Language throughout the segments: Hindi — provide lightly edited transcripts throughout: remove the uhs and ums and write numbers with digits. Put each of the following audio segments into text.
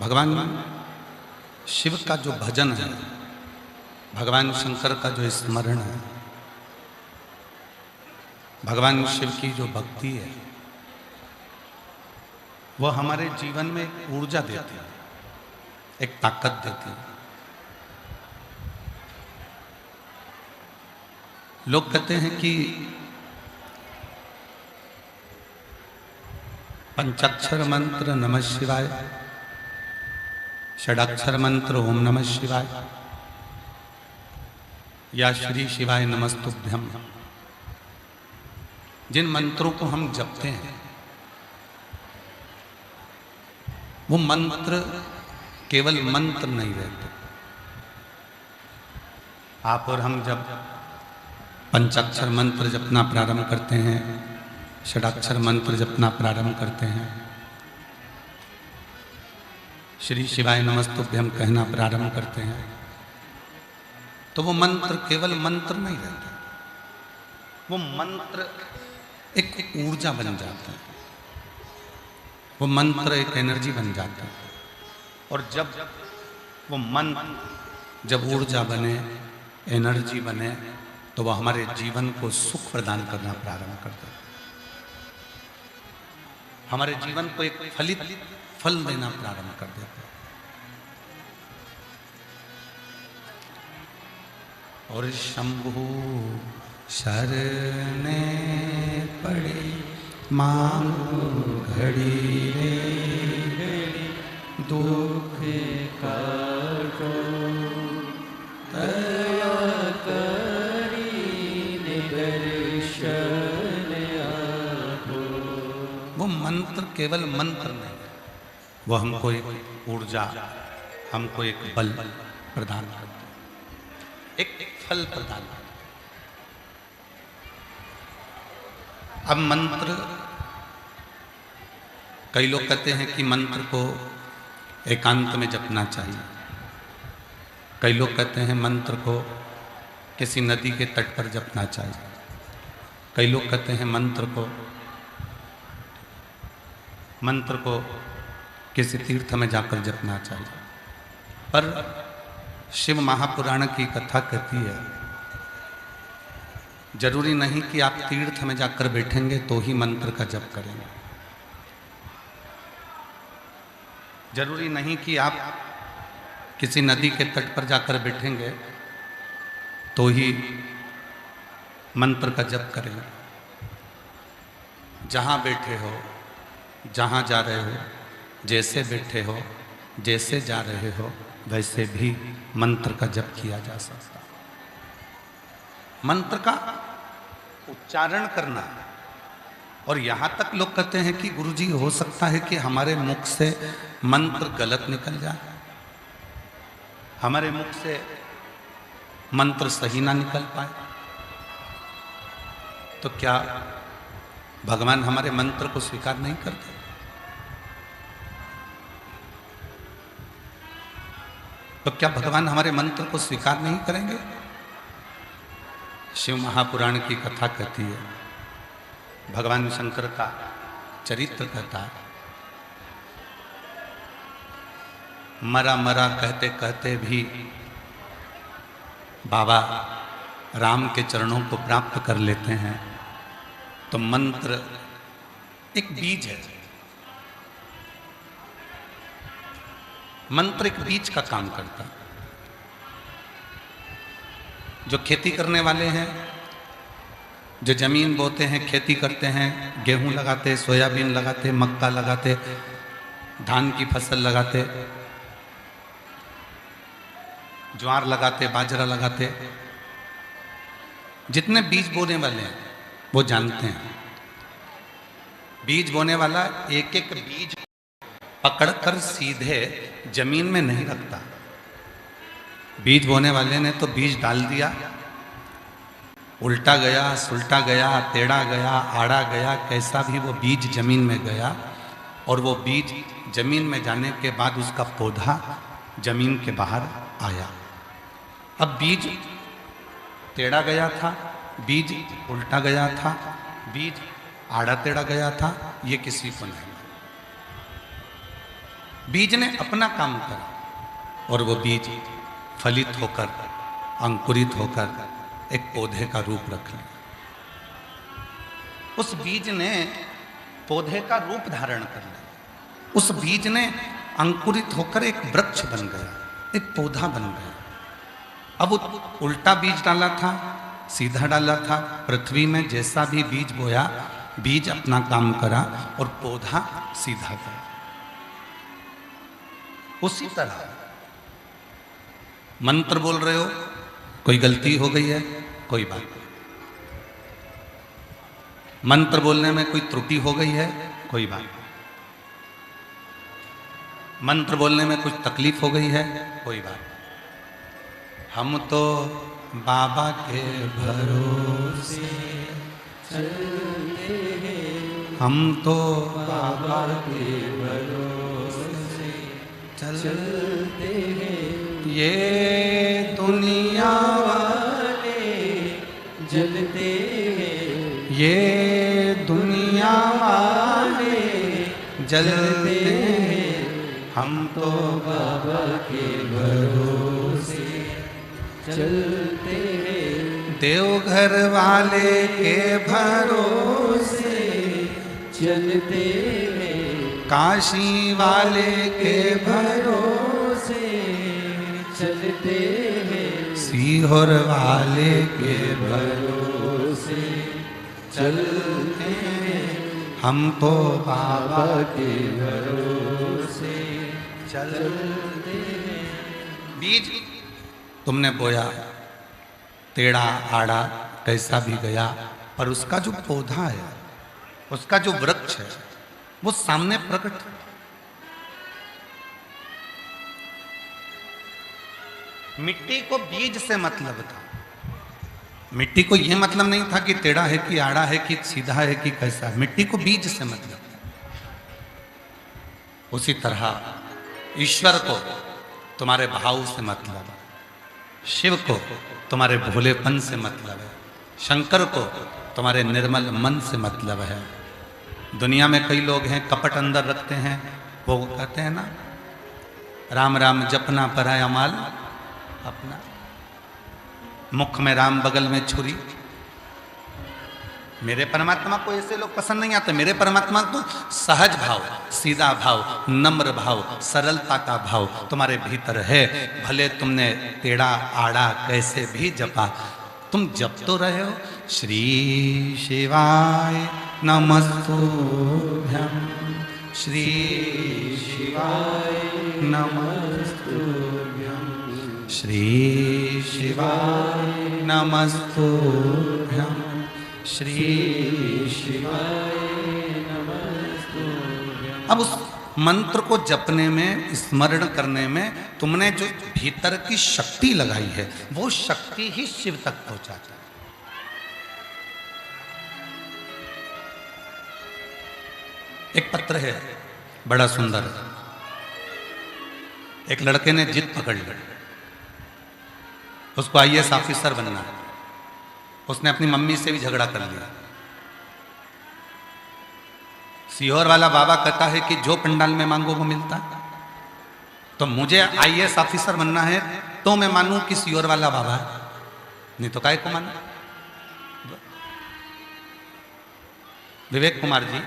भगवान शिव का जो भजन है, भगवान शंकर का जो स्मरण है, भगवान शिव की जो भक्ति है, वह हमारे जीवन में एक ऊर्जा देती है, एक ताकत देती है। लोग कहते हैं कि पंचाक्षर मंत्र नमः शिवाय, षडाक्षर मंत्र ओम नमः शिवाय या श्री शिवाय नमस्तुभ्यम, जिन मंत्रों को हम जपते हैं वो मंत्र केवल मंत्र नहीं रहते। आप और हम जब पंचाक्षर मंत्र जपना प्रारंभ करते हैं, षडाक्षर मंत्र जपना प्रारंभ करते हैं, श्री शिवाय नमस्तुभ्यम कहना प्रारंभ करते हैं, तो वो मंत्र केवल मंत्र नहीं रहते, वो मंत्र एक ऊर्जा बन जाता है, वो मंत्र एक एनर्जी बन जाता है। और जब वो मंत्र जब ऊर्जा बने, एनर्जी बने, तो वह हमारे जीवन को सुख प्रदान करना प्रारंभ कर देता है, हमारे जीवन को एक फलित फल देना प्रारंभ कर देता है। और शंभु शरणे पड़े मांगो घड़ी रे दुख काटो दया करी दर्शन आपो। वो मंत्र केवल मंत्र नहीं, वो हमको एक ऊर्जा, हमको एक बल प्रदान करता है, एक फल प्रदान करता है। अब मंत्र, कई लोग कहते हैं कि मंत्र को एकांत में जपना चाहिए, कई लोग कहते हैं मंत्र को किसी नदी के तट पर जपना चाहिए, कई लोग कहते हैं मंत्र को किसी तीर्थ में जाकर जपना चाहिए। पर शिव महापुराण की कथा कहती है, जरूरी नहीं कि आप तीर्थ में जाकर बैठेंगे तो ही मंत्र का जप करेंगे, जरूरी नहीं कि आप किसी नदी के तट पर जाकर बैठेंगे तो ही मंत्र का जप करेंगे। जहाँ बैठे हो, जहाँ जा रहे हो, जैसे बैठे हो, जैसे जा रहे हो, वैसे भी मंत्र का जप किया जा सकता है। मंत्र का उच्चारण करना, और यहाँ तक लोग कहते हैं कि गुरुजी हो सकता है कि हमारे मुख से मंत्र गलत निकल जाए, हमारे मुख से मंत्र सही ना निकल पाए, तो क्या भगवान हमारे मंत्र को स्वीकार नहीं करते? तो क्या भगवान हमारे मंत्र को स्वीकार नहीं करेंगे? शिव महापुराण की कथा कहती है, भगवान शंकर का चरित्र कहता है, मरा मरा कहते कहते भी बाबा राम के चरणों को प्राप्त कर लेते हैं। तो मंत्र एक बीज है, मंत्र एक बीज का काम करता है। जो खेती करने वाले हैं, जो जमीन बोते हैं, खेती करते हैं, गेहूं लगाते, सोयाबीन लगाते, मक्का लगाते, धान की फसल लगाते, ज्वार लगाते, बाजरा लगाते, जितने बीज बोने वाले हैं वो जानते हैं, बीज बोने वाला एक एक बीज पकड़कर सीधे जमीन में नहीं रखता। बीज बोने वाले ने तो बीज डाल दिया, उल्टा गया, सुलटा गया, टेढ़ा गया, आड़ा गया, कैसा भी वो बीज जमीन में गया, और वो बीज जमीन में जाने के बाद उसका पौधा जमीन के बाहर आया। अब बीज टेढ़ा गया था, बीज उल्टा गया था, बीज आड़ा टेढ़ा गया था, ये किसी को नहीं। बीज ने अपना काम करा और वो बीज फलित होकर, अंकुरित होकर एक पौधे का रूप रख लिया। उस बीज ने पौधे का रूप धारण कर लिया। उस बीज ने अंकुरित होकर एक वृक्ष बन गया, एक पौधा बन गया। अब उल्टा बीज डाला था, सीधा डाला था। पृथ्वी में जैसा भी बीज बोया, बीज अपना काम करा और पौधा सीधा गया। उसी तरह मंत्र बोल रहे हो, कोई गलती हो गई है, कोई बात नहीं। मंत्र बोलने में कोई त्रुटि हो गई है, कोई बात नहीं। मंत्र बोलने में कुछ तकलीफ हो गई है, कोई बात नहीं। हम तो बाबा के भरोसे चलते हैं, हम तो बाबा के भरोसे चलते हैं। ये दुनिया वाले जलते हैं, ये दुनिया वाले जलते हैं, हम तो बाबा के भरोसे चलते हैं। देवघर वाले के भरोसे चलते हैं, काशी वाले के भरोसे चलते हैं, सीहोर वाले के भरोसे चलते हैं, हम तो बाबा के भरोसे चलते हैं। बीज तुमने बोया, टेढ़ा आड़ा कैसा भी गया, पर उसका जो पौधा है, उसका जो वृक्ष है, वो सामने प्रकट है। मिट्टी को बीज से मतलब था। मिट्टी को यह मतलब नहीं था कि टेढ़ा है कि आड़ा है कि सीधा है कि कैसा है। मिट्टी को बीज से मतलब था। उसी तरह ईश्वर को तुम्हारे भाव से मतलब है, शिव को तुम्हारे भोलेपन से मतलब है, शंकर को तुम्हारे निर्मल मन से मतलब है। दुनिया में कई लोग हैं कपट अंदर रखते हैं, वो कहते हैं ना, राम राम जपना पराया माल अपना, मुख में राम बगल में छुरी। मेरे परमात्मा को ऐसे लोग पसंद नहीं आते। मेरे परमात्मा को सहज भाव, सीधा भाव, नम्र भाव, सरलता का भाव तुम्हारे भीतर है। भले तुमने टेढ़ा आड़ा कैसे भी जपा, तुम जप तो रहे हो। श्री शिवाय नमस्तुभ्यं, श्री शिवाय नमस्तुभ्यं, श्री शिवाय नमस्तुभ्यं, श्री शिवाय नमस्तुभ्यं। अब उस मंत्र को जपने में, स्मरण करने में तुमने जो भीतर की शक्ति लगाई है, वो शक्ति ही शिव तक पहुंचाता है। एक पत्र है बड़ा सुंदर, एक लड़के ने जिद पकड़ ली, उसको आईएएस ऑफिसर बनना है। उसने अपनी मम्मी से भी झगड़ा कर लिया। सीहोर वाला बाबा कहता है कि जो पंडाल में मांगो वो मिलता, तो मुझे आईएएस ऑफिसर बनना है तो मैं मानूं कि सीहोर वाला बाबा है, नहीं तो काहे को मानूं। विवेक कुमार जी,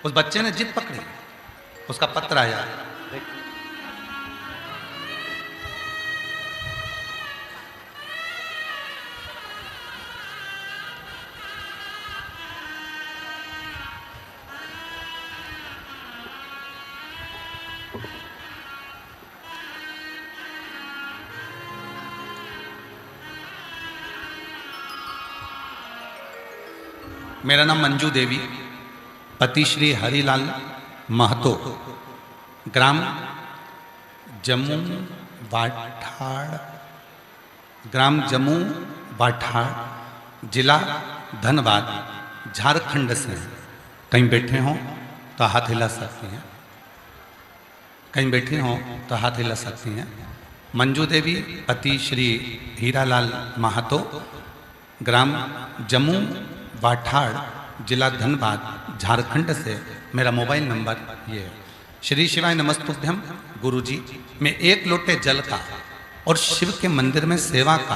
उस बच्चे ने जिद पकड़ी, उसका पत्र आया। मेरा नाम मंजू देवी, पति श्री हरिलाल महतो, ग्राम जम्मू बाठाड़, ग्राम जम्मू बाठाड़, जिला धनबाद, झारखंड से। कहीं बैठे हों तो हाथ हिला सकती हैं, कहीं बैठे हों तो हाथ हिला सकती हैं। मंजू देवी, पति श्री हीरालाल महतो, ग्राम जम्मू बाठाड़, जिला धनबाद, झारखंड से। मेरा मोबाइल नंबर ये है श्री शिवाय नमस्तुभ्यम गुरुजी, मैं एक लोटे जल का और शिव के मंदिर में सेवा का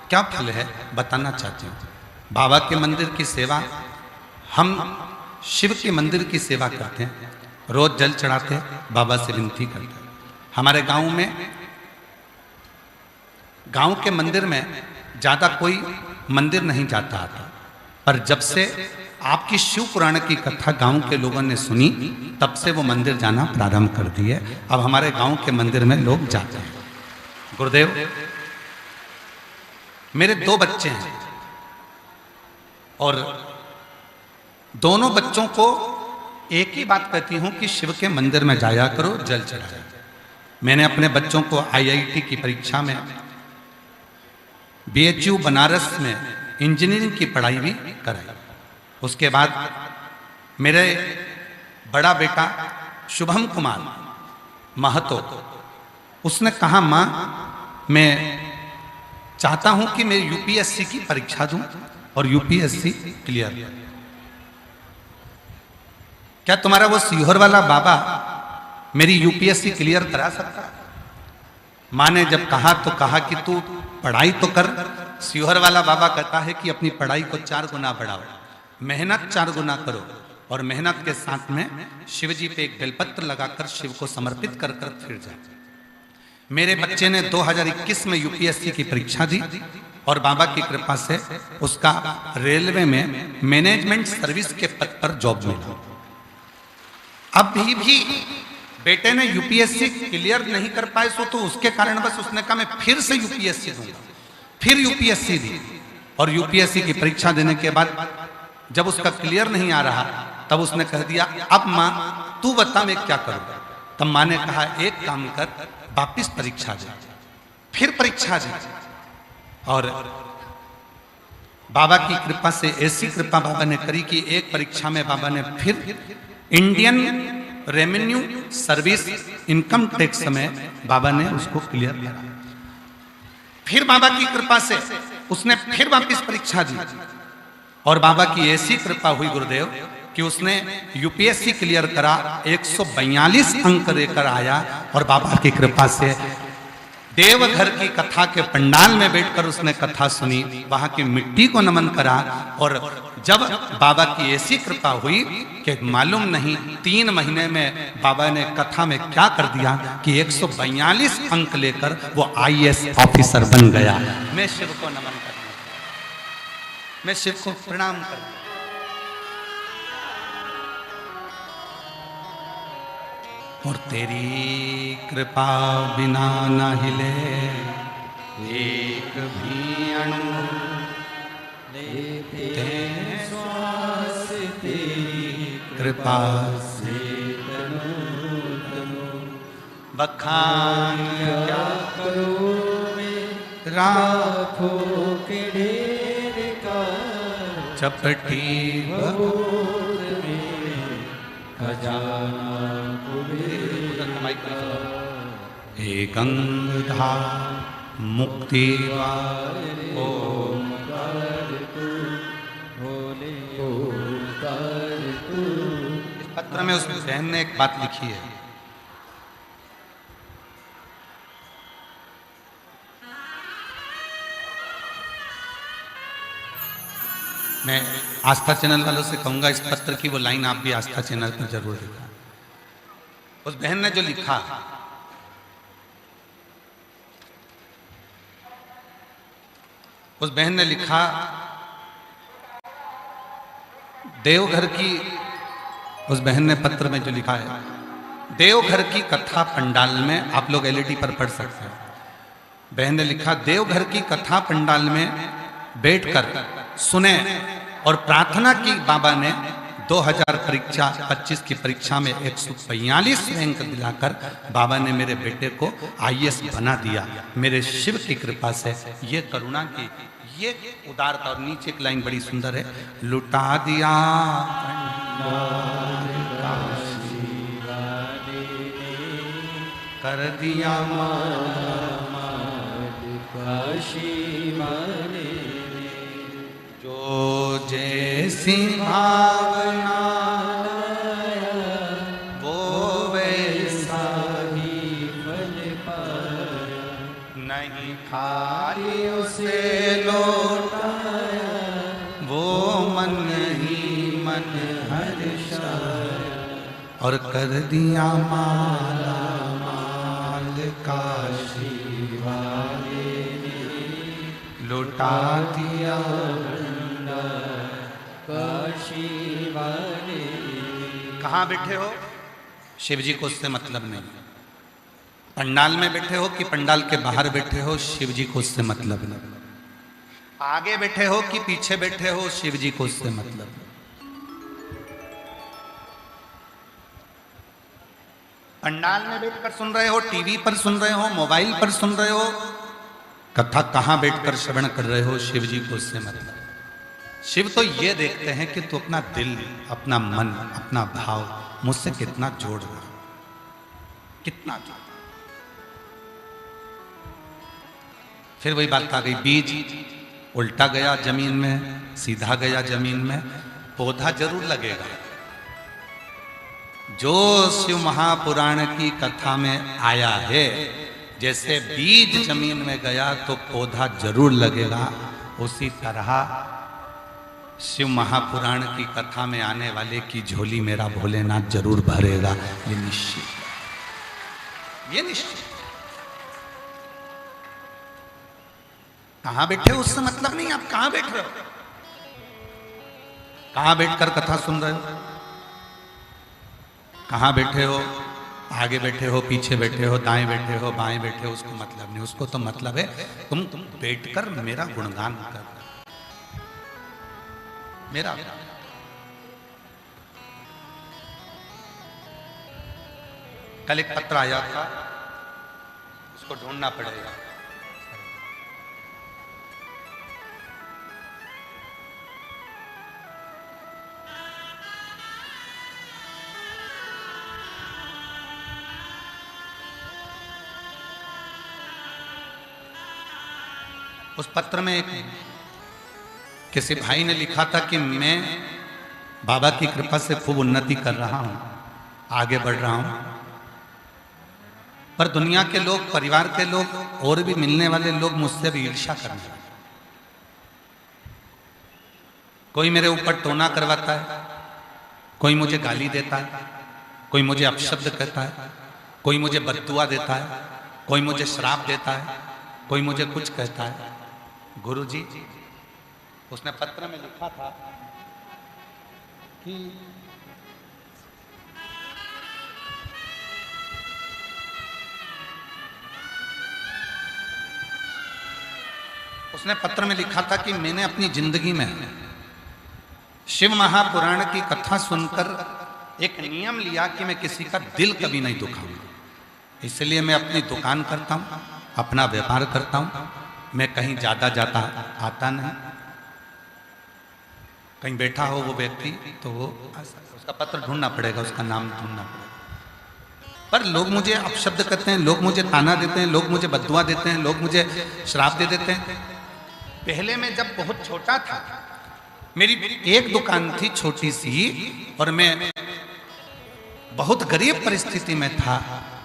क्या फल है बताना चाहती हूँ। बाबा के मंदिर की सेवा, हम शिव के मंदिर की सेवा करते हैं, रोज जल चढ़ाते हैं, बाबा से विनती करते हैं। हमारे गांव के मंदिर में ज़्यादा कोई मंदिर नहीं जाता आता, पर जब से आपकी शिव पुराण की कथा गांव के लोगों ने सुनी, तब से वो मंदिर जाना प्रारंभ कर दिए। अब हमारे गांव के मंदिर में लोग जाते हैं। गुरुदेव, मेरे 2 बच्चे हैं और दोनों बच्चों को एक ही बात कहती हूं कि शिव के मंदिर में जाया करो, जल चढ़ाया। मैंने अपने बच्चों को IIT की परीक्षा में, BHU बनारस में इंजीनियरिंग की पढ़ाई भी कराई। उसके बाद मेरे बड़ा बेटा शुभम कुमार महतो, उसने कहा माँ मैं चाहता हूं कि मैं UPSC की परीक्षा दूं और UPSC क्लियर। क्या तुम्हारा वो सीहोर वाला बाबा मेरी UPSC क्लियर करा सकता? माँ ने जब कहा तो कहा कि तू पढ़ाई तो कर। सीहोर वाला बाबा कहता है कि अपनी पढ़ाई को 4 गुना बढ़ाओ, मेहनत 4 गुना करो और मेहनत के साथ में शिव जी पे एक बेलपत्र लगाकर शिव को समर्पित कर कर फिर जाए। मेरे बच्चे ने 2021 में UPSC की परीक्षा दी और बाबा की कृपा से उसका रेलवे में मैनेजमेंट सर्विस के पद पर जॉब मिला। अभी भी बेटे ने UPSC क्लियर नहीं कर पाए, सो तो उसके कारण बस उसने कहा मैं फिर से UPSC दूंगा। फिर UPSC दी और UPSC की परीक्षा देने के बाद जब उसका क्लियर नहीं आ रहा, तब उसने कह दिया अब माँ तू बता मैं क्या करूँ। तब माँ ने कहा एक काम कर, वापिस परीक्षा दे। फिर परीक्षा दी और बाबा की कृपा से ऐसी कृपा बाबा ने करी कि एक परीक्षा में बाबा ने फिर Indian revenue service income tax में बाबा ने उसको क्लियर करा। फिर बाबा की कृपा से उसने फिर वापिस परीक्षा दी और बाबा की ऐसी कृपा हुई गुरुदेव कि उसने UPSC क्लियर करा, 142 अंक लेकर आया और बाबा की कृपा से देवघर की कथा के पंडाल में बैठकर उसने कथा सुनी, वहां की मिट्टी को नमन करा। और जब बाबा की ऐसी कृपा हुई कि मालूम नहीं 3 महीने में बाबा ने कथा में क्या कर दिया कि 142 अंक लेकर वो IAS ऑफिसर बन गया। मैं शिव को नमन करता हूं, मैं शिव को प्रणाम करता हूं। और तेरी कृपा बिना न हिले एक भी अणु, लेते श्वास तेरी कृपा से बखान क्या करो मैं राखों के ढेर का, चपटी बहुत में खजाना एक गंगा मुक्ति इस पत्र में उस बहन ने एक बात लिखी है, मैं आस्था चैनल वालों से कहूंगा इस पत्र की वो लाइन आप भी आस्था चैनल पर जरूर देखा। उस बहन ने जो लिखा, उस बहन ने लिखा देवघर की, उस बहन ने पत्र में जो लिखा है, देवघर की कथा पंडाल में, आप लोग LED पर पढ़ सकते हैं। बहन ने लिखा देवघर की कथा पंडाल में बैठकर सुने और प्रार्थना की बाबा ने 2025 की परीक्षा में 142 रैंक दिलाकर बाबा ने मेरे बेटे को IAS बना दिया। मेरे शिव की कृपा से ये करुणा की, ये उदारता। और नीचे एक लाइन बड़ी सुंदर है, लुटा दिया कर दिया जो जैसी भावना वो वैसी खाली उसे लौटाया, वो मन ही मन हर्षाया, और कर दिया माला माल काशी वाले ने, लौटा दिया काशी वाले। कहाँ बैठे हो, शिव जी को उससे मतलब नहीं। पंडाल में बैठे हो कि पंडाल के बाहर बैठे हो, शिव जी को उससे मतलब नहीं। आगे बैठे हो कि पीछे बैठे हो, शिव जी को उससे मतलब नहीं। पंडाल में बैठकर सुन रहे हो, टीवी पर सुन रहे हो, मोबाइल पर सुन रहे हो, कथा कहां बैठकर श्रवण कर रहे हो, शिव जी को उससे मतलब। शिव तो ये देखते हैं कि तू अपना दिल, अपना मन, अपना भाव मुझसे कितना जोड़ रहा, कितना जोड़। फिर वही बात आ गई, बीज उल्टा गया जमीन में, सीधा गया जमीन में, पौधा जरूर लगेगा। जो शिव महापुराण की कथा में आया है, जैसे बीज जमीन में गया तो पौधा जरूर लगेगा, उसी तरह शिव महापुराण की कथा में आने वाले की झोली मेरा भोलेनाथ जरूर भरेगा, ये निश्चित, ये निश्चित। कहां बैठे हो उससे मतलब नहीं, आप कहां बैठ रहे हो, कहां बैठकर कथा सुन रहे हो, कहां बैठे हो, आगे बैठे हो, पीछे बैठे हो, दाएं बैठे हो, बाएं बैठे हो, उसको मतलब नहीं। उसको तो मतलब है तुम बैठकर मेरा गुणगान कर, मेरा। कल एक पत्र आया था, उसको ढूंढना पड़ेगा। उस पत्र में एक किसी भाई ने लिखा था कि मैं बाबा की कृपा से खूब उन्नति कर रहा हूं, आगे बढ़ रहा हूं, पर दुनिया के लोग, परिवार के लोग, और भी मिलने वाले लोग मुझसे भी ईर्ष्या करने लगे। कोई मेरे ऊपर टोना करवाता है, कोई मुझे गाली देता है, कोई मुझे अपशब्द कहता है, कोई मुझे बद्दुआ देता है, कोई मुझे श्राप देता है, कोई मुझे कुछ कहता है। गुरुजी, उसने पत्र में लिखा था कि उसने पत्र में लिखा था कि मैंने अपनी जिंदगी में शिव महापुराण की कथा सुनकर एक नियम लिया कि मैं किसी का दिल कभी नहीं दुखाऊंगा। इसलिए मैं अपनी दुकान करता हूं, अपना व्यापार करता हूं, मैं कहीं ज्यादा जाता आता नहीं। कहीं बैठा हो वो व्यक्ति तो वो उसका पत्र ढूंढना पड़ेगा, उसका नाम ढूंढना पड़ेगा। पर लोग मुझे अपशब्द करते हैं, लोग मुझे ताना देते हैं, लोग मुझे बद्दुआ देते हैं, लोग मुझे श्राप दे देते हैं। पहले मैं जब बहुत छोटा था, मेरी एक दुकान थी छोटी सी, और मैं बहुत गरीब परिस्थिति में था,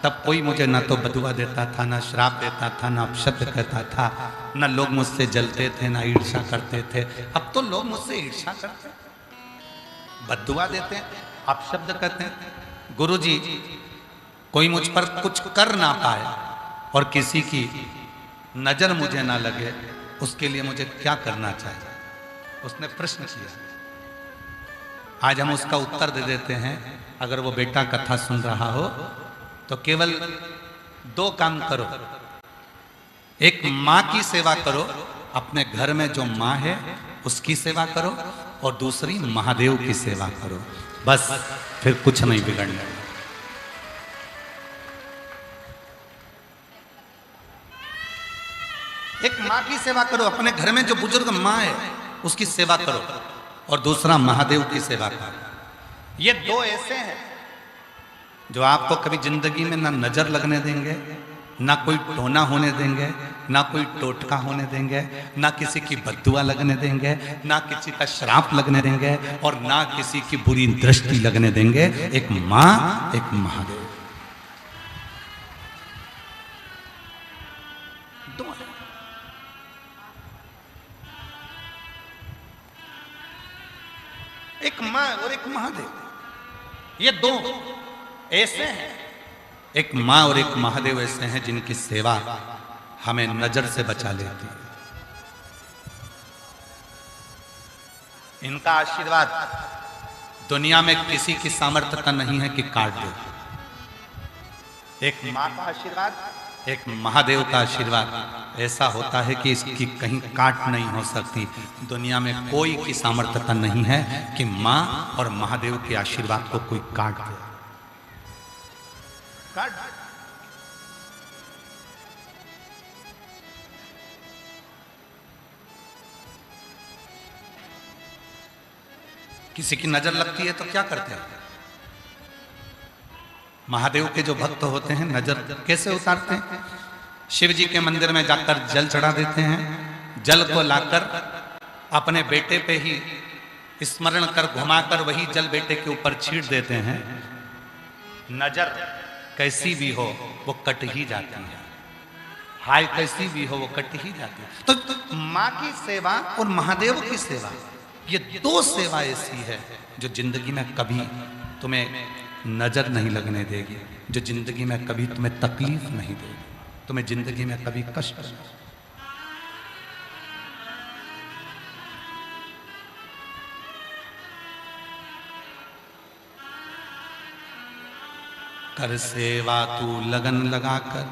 तब कोई मुझे ना तो बदुआ देता था, ना श्राप देता था, ना अपशब्द कहता था, ना लोग मुझसे जलते थे, ना ईर्ष्या करते थे। अब तो लोग मुझसे ईर्ष्या करते हैं, बदुआ देते हैं, अपशब्द कहते हैं। गुरुजी, कोई मुझ पर कुछ कर ना पाए और किसी की नजर मुझे ना लगे, उसके लिए मुझे क्या करना चाहिए? उसने प्रश्न किया। आज हम उसका उत्तर दे देते हैं। अगर वो बेटा कथा सुन रहा हो तो केवल 2 काम करो। एक माँ की सेवा करो, अपने घर में जो माँ है उसकी सेवा करो, और दूसरी महादेव की सेवा करो। बस, फिर कुछ नहीं बिगड़ना। एक माँ की सेवा करो, अपने घर में जो बुजुर्ग माँ है उसकी सेवा करो, और दूसरा महादेव की सेवा करो। ये 2 ऐसे हैं जो आपको कभी जिंदगी में ना नजर लगने देंगे, ना कोई टोना होने देंगे, ना कोई टोटका होने देंगे, ना किसी की बद्दुआ लगने देंगे, ना किसी का श्राप लगने देंगे, और ना किसी की बुरी दृष्टि लगने देंगे। एक माँ, एक महादेव, 2 है। महादेव। ये दो ऐसे हैं, एक मां और एक महादेव ऐसे हैं जिनकी सेवा हमें नजर से बचा लेती है। इनका आशीर्वाद दुनिया में किसी की सामर्थ्यता नहीं है कि काट दे। एक मां का आशीर्वाद, एक महादेव का आशीर्वाद ऐसा होता है कि इसकी कहीं काट नहीं हो सकती। दुनिया में कोई की सामर्थ्यता नहीं है कि मां और महादेव के आशीर्वाद को कोई काट दे। किसी की नजर लगती है तो क्या करते हैं? महादेव के जो भक्त होते हैं नजर कैसे उतारते हैं? शिव जी के मंदिर में जाकर जल चढ़ा देते हैं। जल को लाकर अपने बेटे पे ही स्मरण कर घुमाकर वही जल बेटे के ऊपर छीट देते हैं। नजर कैसी भी हो वो कट ही जाती है, हाय कैसी भी हो वो कट ही जाती है। तो माँ की सेवा और महादेव की सेवा, ये दो सेवा ऐसी है जो जिंदगी में कभी तुम्हें नजर नहीं लगने देगी, जो जिंदगी में कभी तुम्हें तकलीफ नहीं देगी, तुम्हें जिंदगी में कभी कष्ट नहीं। कर सेवा तू लगन लगाकर,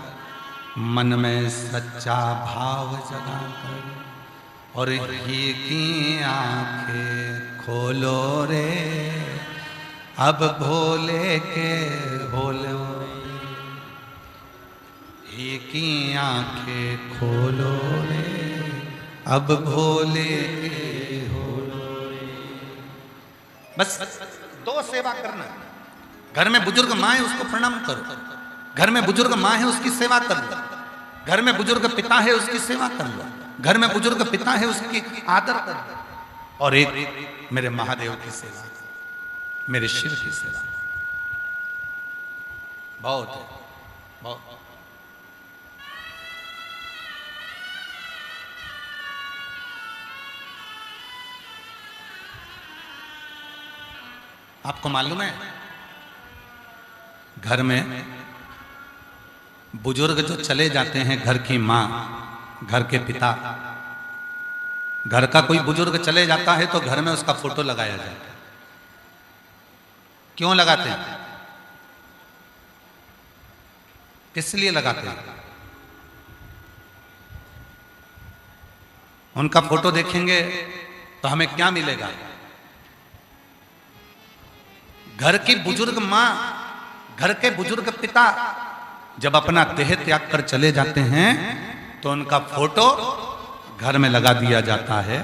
मन में सच्चा भाव जगाकर, और ही की आंखें खोलो रे, अब भोले के भोलो, ही की आंखें खोलो रे, अब भोले के भोलो रे। बस दो सेवा करना। घर में बुजुर्ग माँ है उसको प्रणाम करो, घर में बुजुर्ग माँ है उसकी सेवा कर लो, घर में बुजुर्ग पिता है उसकी सेवा कर लो, घर में बुजुर्ग पिता है उसकी आदर कर लो, और एक मेरे महादेव की सेवा, मेरे शिव की सेवा। बहुत है, बहुत। आपको मालूम है घर में बुजुर्ग जो चले जाते हैं, घर की माँ, घर के पिता, घर का कोई बुजुर्ग चले जाता है तो घर में उसका फोटो लगाया जाता है। क्यों लगाते हैं? किस लिए लगाते हैं? उनका फोटो देखेंगे तो हमें क्या मिलेगा? घर की बुजुर्ग माँ, घर के बुजुर्ग पिता जब अपना देह त्याग कर चले जाते हैं तो उनका फोटो घर में लगा दिया जाता है।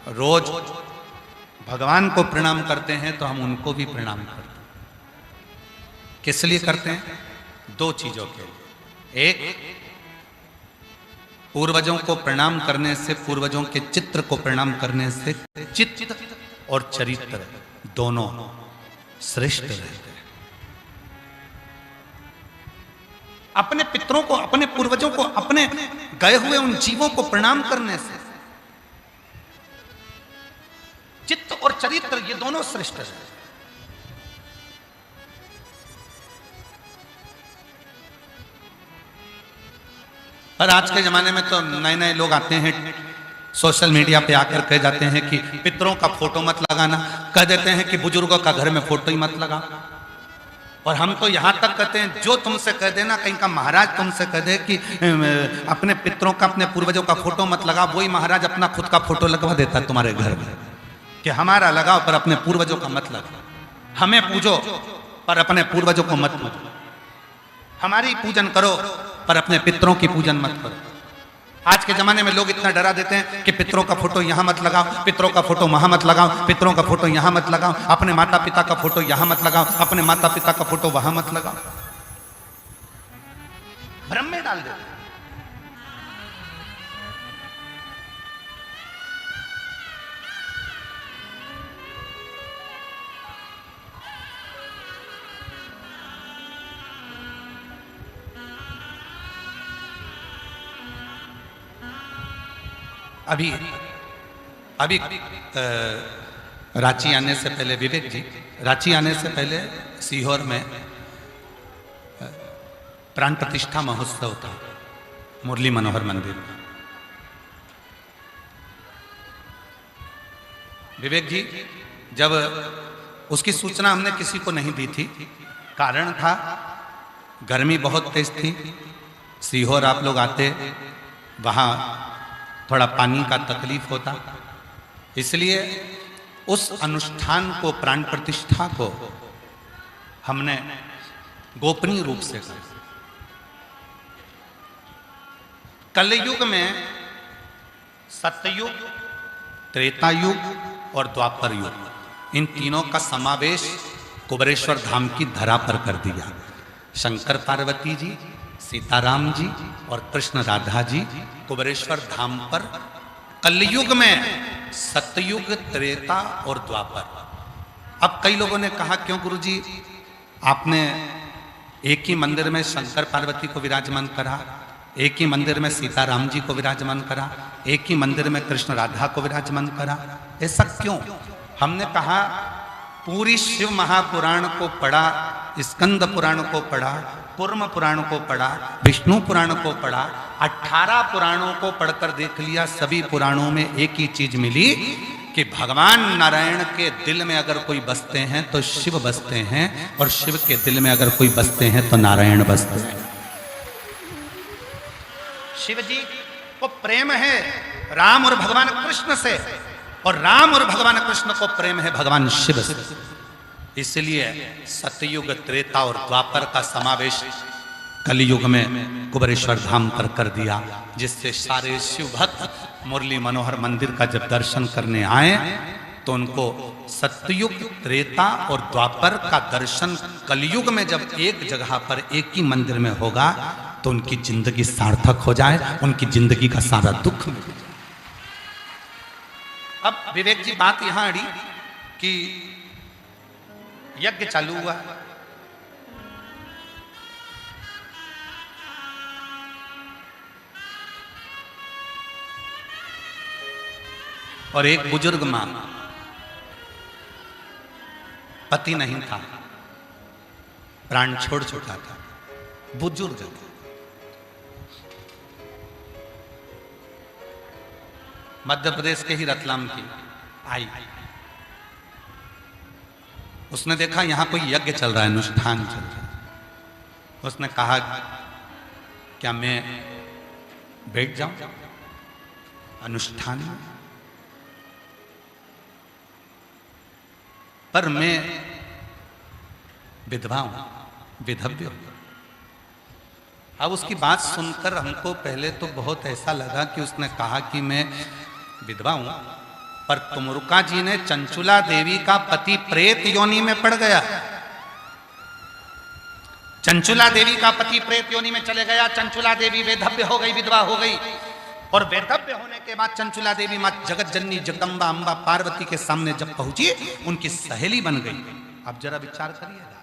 रोज भगवान को प्रणाम करते हैं तो हम उनको भी प्रणाम करते हैं। किस लिए करते हैं? दो चीजों के लिए। एक, पूर्वजों को प्रणाम करने से, पूर्वजों के चित्र को प्रणाम करने से चित्त और चरित्र दोनों श्रेष्ठ रहते हैं। अपने पितरों को, अपने पूर्वजों को, अपने गए हुए उन जीवों को प्रणाम करने से चित्त और चरित्र ये दोनों श्रेष्ठ हैं। पर आज के जमाने में तो नए नए लोग आते हैं, सोशल मीडिया पे आकर कह जाते हैं कि पितरों का फोटो मत लगाना, कह देते हैं कि बुजुर्गों का घर में फोटो ही मत लगा। और हम तो यहां तक कहते हैं जो तुमसे कह देना, कहीं का महाराज तुमसे कह दे कि अपने पितरों का, अपने पूर्वजों का फोटो मत लगा, वही महाराज अपना खुद का फोटो लगवा देता है तुम्हारे घर में कि हमारा लगाओ पर अपने पूर्वजों का मत लगाओ, हमें पूजो पर अपने पूर्वजों को मत पूजो, हमारी पूजन करो पर अपने पितरों की पूजन मत करो। आज के जमाने में लोग इतना डरा देते हैं कि पितरों का फोटो यहां मत लगाओ, पितरों का फोटो वहां मत लगाओ, पितरों का फोटो यहां मत लगाओ, अपने माता पिता का फोटो यहां मत लगाओ, अपने माता पिता का फोटो वहां मत लगाओ। भ्रम में डाल देते। अभी रांची आने से पहले विवेक जी रांची आने से पहले सीहोर में प्राण प्रतिष्ठा महोत्सव था मुरली मनोहर मंदिर में। विवेक जी, जब उसकी सूचना हमने किसी को नहीं दी थी, कारण था गर्मी बहुत तेज थी। सीहोर आप लोग आते, वहाँ थोड़ा पानी का तकलीफ होता, इसलिए उस अनुष्ठान को, प्राण प्रतिष्ठा को हमने गोपनीय रूप से किया। कलयुग में सतयुग, त्रेता युग और द्वापर युग, इन तीनों का समावेश कुबेरेश्वर धाम की धरा पर कर दिया। शंकर पार्वती जी, सीताराम जी और कृष्ण राधा जी कुबेरेश्वर धाम पर कलयुग में सतयुग, त्रेता और द्वापर। अब कई लोगों ने कहा, क्यों गुरुजी आपने एक ही मंदिर में शंकर पार्वती को विराजमान करा, एक ही मंदिर में सीताराम जी को विराजमान करा, एक ही मंदिर में कृष्ण राधा को विराजमान करा, ऐसा क्यों? हमने कहा पूरी शिव महापुराण को पढ़ा, स्कंद पुराण को पढ़ा, कूर्म पुराण को पढ़ा, विष्णु पुराण को पढ़ा, 18 पुराणों को पढ़कर देख लिया। सभी पुराणों में एक ही चीज मिली कि भगवान नारायण के दिल में अगर कोई बसते हैं तो शिव बसते हैं, और शिव के दिल में अगर कोई बसते हैं तो नारायण बसते हैं। शिव जी को प्रेम है राम और भगवान कृष्ण से, और राम और भगवान कृष्ण को प्रेम है भगवान शिव से। इसलिए सतयुग, त्रेता और द्वापर का समावेश कलयुग में कुबेरेश्वर धाम पर कर दिया, जिससे सारे शिव भक्त मुरली मनोहर मंदिर का जब दर्शन करने आए तो उनको सतयुग, त्रेता और द्वापर का दर्शन कलयुग में जब एक जगह पर, एक ही मंदिर में होगा तो उनकी जिंदगी सार्थक हो जाए, उनकी जिंदगी का सारा दुख मिट जाए। अब विवेक जी, बात यहां अड़ी कि यज्ञ चालू हुआ, और एक बुजुर्ग मां, पति नहीं था, प्राण छोड़ चुका था, बुजुर्ग था, मध्य प्रदेश के ही रतलाम की आई। उसने देखा यहां कोई यज्ञ चल रहा है, अनुष्ठान चल रहा है। उसने कहा, क्या मैं बैठ जाऊं अनुष्ठान में? पर मैं विधवा हूं, विधव्य हूं। अब उसकी बात सुनकर हमको पहले तो बहुत ऐसा लगा कि उसने कहा कि मैं विधवा हूं, पर तुमरुका जी ने चंचुला देवी का पति प्रेत योनि में पड़ गया। चंचुला देवी का पति प्रेत योनि में चले गया, चंचुला देवी वेधव्य हो गई, विधवा हो गई, और वेधव्य होने के बाद चंचुला देवी मां जगत जननी जगदम्बा अंबा पार्वती के सामने जब पहुंची, उनकी सहेली बन गई। अब जरा विचार करिएगा,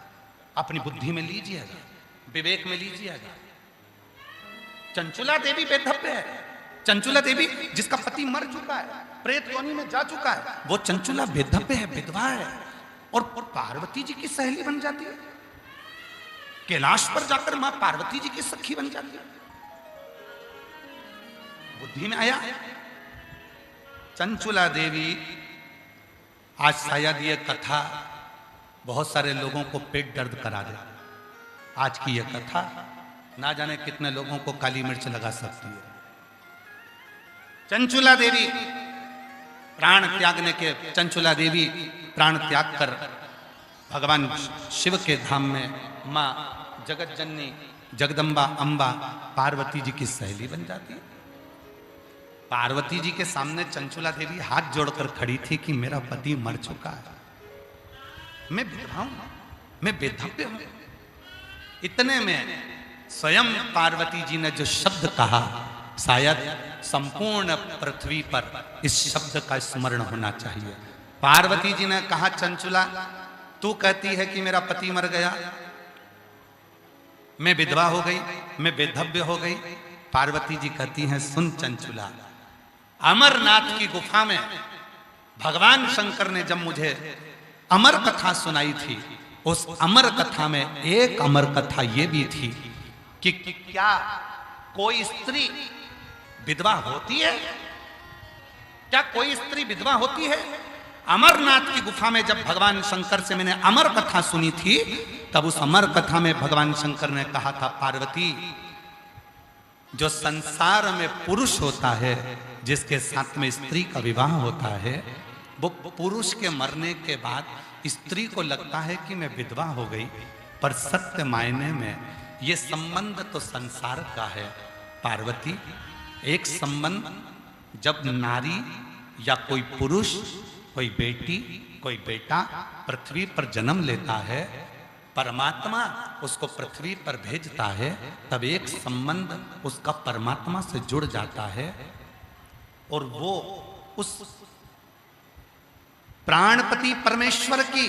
अपनी बुद्धि में लीजिएगा, विवेक में लीजिएगा। चंचुला देवी वेधव्य है, चंचुला देवी जिसका पति मर चुका है, प्रेत योनि में जा चुका है, वो चंचुला वेधव्य है, विधवा है, और पार्वती जी की सहेली बन जाती है। कैलाश पर जाकर मां पार्वती जी की सखी बन जाती है। बुद्धि में आया। चंचुला देवी, आज शायद ये कथा बहुत सारे लोगों को पेट दर्द करा दे। आज की यह कथा ना जाने कितने लोगों को काली मिर्च लगा सकती है। चंचुला देवी प्राण त्यागने के, चंचुला देवी प्राण त्याग कर भगवान शिव के धाम में मां जगत जननी जगदम्बा अंबा पार्वती जी की सहेली बन जाती है। पार्वती जी के सामने चंचुला देवी हाथ जोड़कर खड़ी थी कि मेरा पति मर चुका है, मैं विधवा हूं, मैं वेधव्य हूं। इतने में स्वयं पार्वती जी ने जो शब्द कहा, शायद संपूर्ण पृथ्वी पर इस शब्द का स्मरण होना चाहिए। पार्वती जी ने कहा, चंचुला तू कहती है कि मेरा पति मर गया, मैं विधवा हो गई, मैं वेधव्य हो गई। पार्वती जी कहती हैं, सुन चंचुला, अमरनाथ की गुफा में भगवान शंकर ने जब मुझे अमर कथा सुनाई थी। उस अमर कथा में एक अमर कथा ये भी थी कि क्या कोई स्त्री विधवा होती है? क्या कोई स्त्री विधवा होती है? अमरनाथ की गुफा में जब भगवान शंकर से मैंने अमर कथा सुनी थी, तब उस अमर कथा में भगवान शंकर ने कहा था, पार्वती, जो संसार में पुरुष होता है, जिसके साथ में स्त्री का विवाह होता है, वो पुरुष के मरने के बाद स्त्री को लगता है कि मैं विधवा हो गई, पर सत्य मायने में ये संबंध तो संसार का है। पार्वती, एक संबंध जब नारी या कोई पुरुष, कोई बेटी, कोई बेटा पृथ्वी पर जन्म लेता है, परमात्मा उसको पृथ्वी पर भेजता है, तब एक संबंध उसका परमात्मा से जुड़ जाता है और वो उस प्राणपति परमेश्वर की,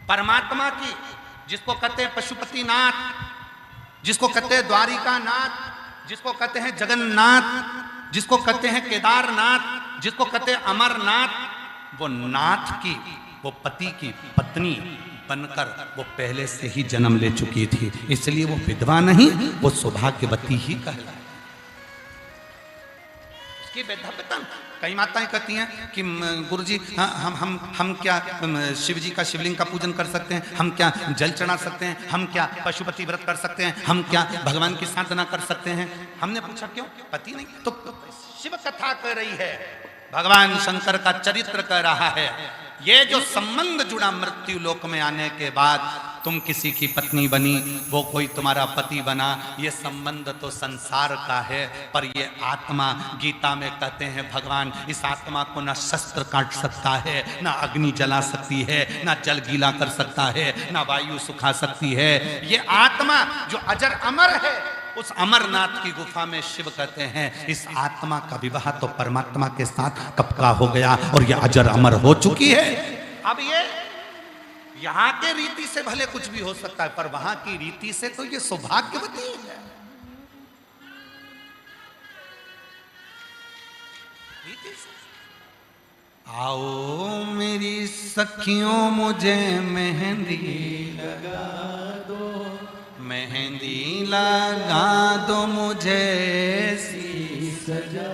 परमात्मा की, जिसको कहते हैं पशुपति नाथ, जिसको कहते हैं द्वारिका नाथ, जिसको कहते हैं जगन्नाथ, जिसको कहते हैं केदारनाथ, जिसको कहते हैं अमरनाथ, वो नाथ की, वो पति की पत्नी बनकर वो पहले से ही जन्म ले चुकी थी, इसलिए वो विधवा नहीं, वो सौभाग्यवती ही कहलाए। उसकी वैधव्यता कई माताएं कहती हैं कि गुरुजी हम क्या शिव जी का, शिवलिंग का पूजन कर सकते हैं, हम क्या जल चढ़ा सकते हैं, हम क्या पशुपति व्रत कर सकते हैं, हम क्या भगवान की साधना कर सकते हैं। हमने पूछा क्यों? पति नहीं तो शिव कथा कह रही है, भगवान शंकर का चरित्र कह रहा है। ये जो संबंध जुड़ा मृत्यु लोक में आने के बाद, तुम किसी की पत्नी बनी, वो कोई तुम्हारा पति बना, ये संबंध तो संसार का है, पर ये आत्मा, गीता में कहते हैं भगवान, इस आत्मा को ना शस्त्र काट सकता है, ना अग्नि जला सकती है, ना जल गीला कर सकता है, ना वायु सुखा सकती है। ये आत्मा जो अजर अमर है, उस अमरनाथ की गुफा में शिव कहते हैं, इस आत्मा का विवाह तो परमात्मा के साथ कब का हो गया और ये अजर अमर हो चुकी है। अब ये यहां के रीति से भले कुछ भी हो सकता है, पर वहां की रीति से तो ये सौभाग्यवती है। आओ मेरी सखियों मुझे मेहंदी लगा दो, मेहंदी लगा दो मुझे, सजा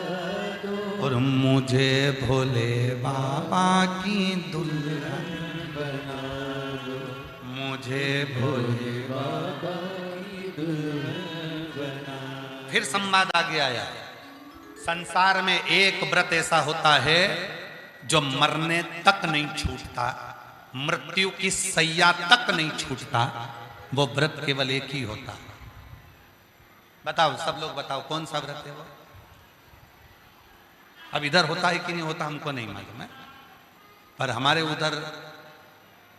दो, और मुझे भोले बाबा की दुल्हन बना दो, मुझे भोले बाबा की दुल्हन बना दो। फिर संवाद आगे आया, संसार में एक व्रत ऐसा होता है जो मरने तक नहीं छूटता, मृत्यु की सैया तक नहीं छूटता, वो व्रत केवल एक ही होता। बताओ, सब लोग बताओ कौन सा व्रत है वो? अब इधर होता है कि नहीं होता हमको नहीं मालूम है, पर हमारे उधर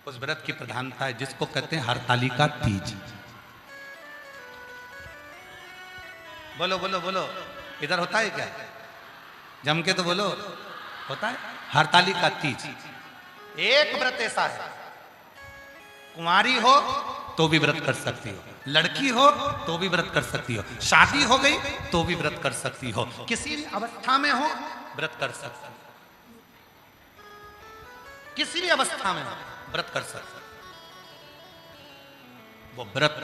उस व्रत की प्रधानता है जिसको कहते हैं हरतालिका तीज। बोलो बोलो बोलो, इधर होता है क्या? जम के तो बोलो, होता है हरतालिका तीज। एक व्रत ऐसा है, कुंवारी हो तो भी व्रत कर सकती हो, लड़की हो तो भी व्रत कर सकती हो, शादी हो गई तो भी व्रत कर सकती हो, किसी भी अवस्था में हो व्रत कर सकती हो, किसी भी अवस्था में हो व्रत कर सकती हो। वो व्रत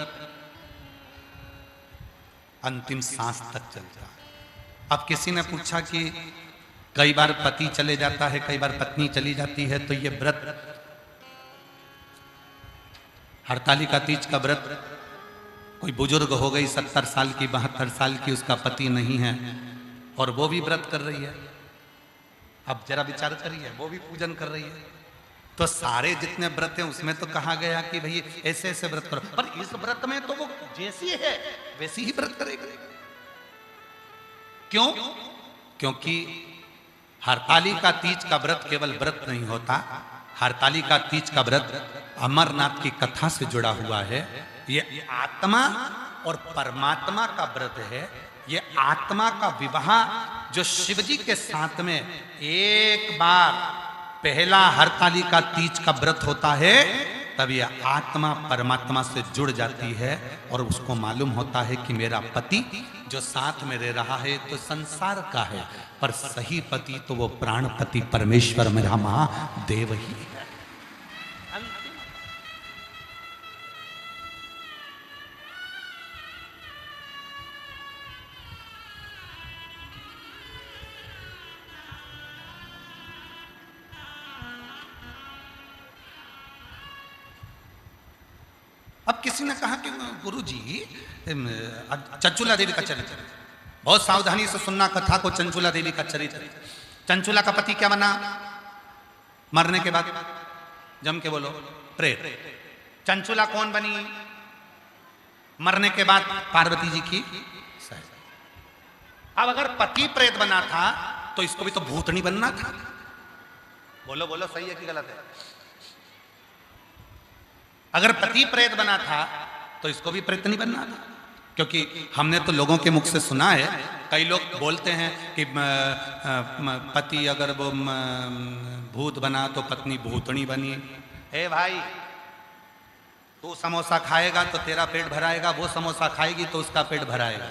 अंतिम सांस तक चलता है। अब किसी ने पूछा कि कई बार पति चले जाता है, कई बार पत्नी चली जाती है, तो ये व्रत, हरतालिका तीज का व्रत, कोई बुजुर्ग हो गई 70 साल की, 72 साल की, उसका पति नहीं है और वो भी व्रत कर रही है, अब जरा विचार करिए, वो भी पूजन कर रही है, तो सारे जितने व्रत हैं उसमें तो कहा गया कि भाई ऐसे ऐसे व्रत करो, पर इस व्रत में तो वो जैसी है वैसी ही व्रत करेगी। क्यों? क्योंकि हरतालिका तीज का व्रत केवल व्रत नहीं होता, हरतालिका तीज का व्रत अमरनाथ की कथा से जुड़ा हुआ है। ये आत्मा और परमात्मा का व्रत है। ये आत्मा का विवाह जो शिवजी के साथ में एक बार पहला हरतालिका तीज का व्रत होता है, तब ये आत्मा परमात्मा से जुड़ जाती है और उसको मालूम होता है कि मेरा पति जो साथ में रह रहा है तो संसार का है, पर सही पति तो वो प्राणपति परमेश्वर मेरा महादेव ही है। अब किसी ने कहा कि गुरु जी चंचुला देवी का चरित्र, बहुत सावधानी से सुनना कथा को। चंचुला देवी का चरित्र, चंचुला का पति क्या बना मरने के बाद? जम के बोलो, प्रेत। चंचुला कौन बनी मरने के बाद? पार्वती जी की सहेली। अब अगर पति प्रेत बना था तो इसको भी तो भूतनी बनना था। बोलो बोलो, सही है कि गलत है? अगर पति प्रेत बना था तो इसको भी प्रेतनी बनना था, क्योंकि हमने तो लोगों के मुख से सुना है, कई लोग बोलते हैं कि पति अगर वो भूत बना तो पत्नी भूतनी बनी। ए भाई, तू समोसा खाएगा तो तेरा पेट भराएगा, वो समोसा खाएगी तो उसका पेट भराएगा।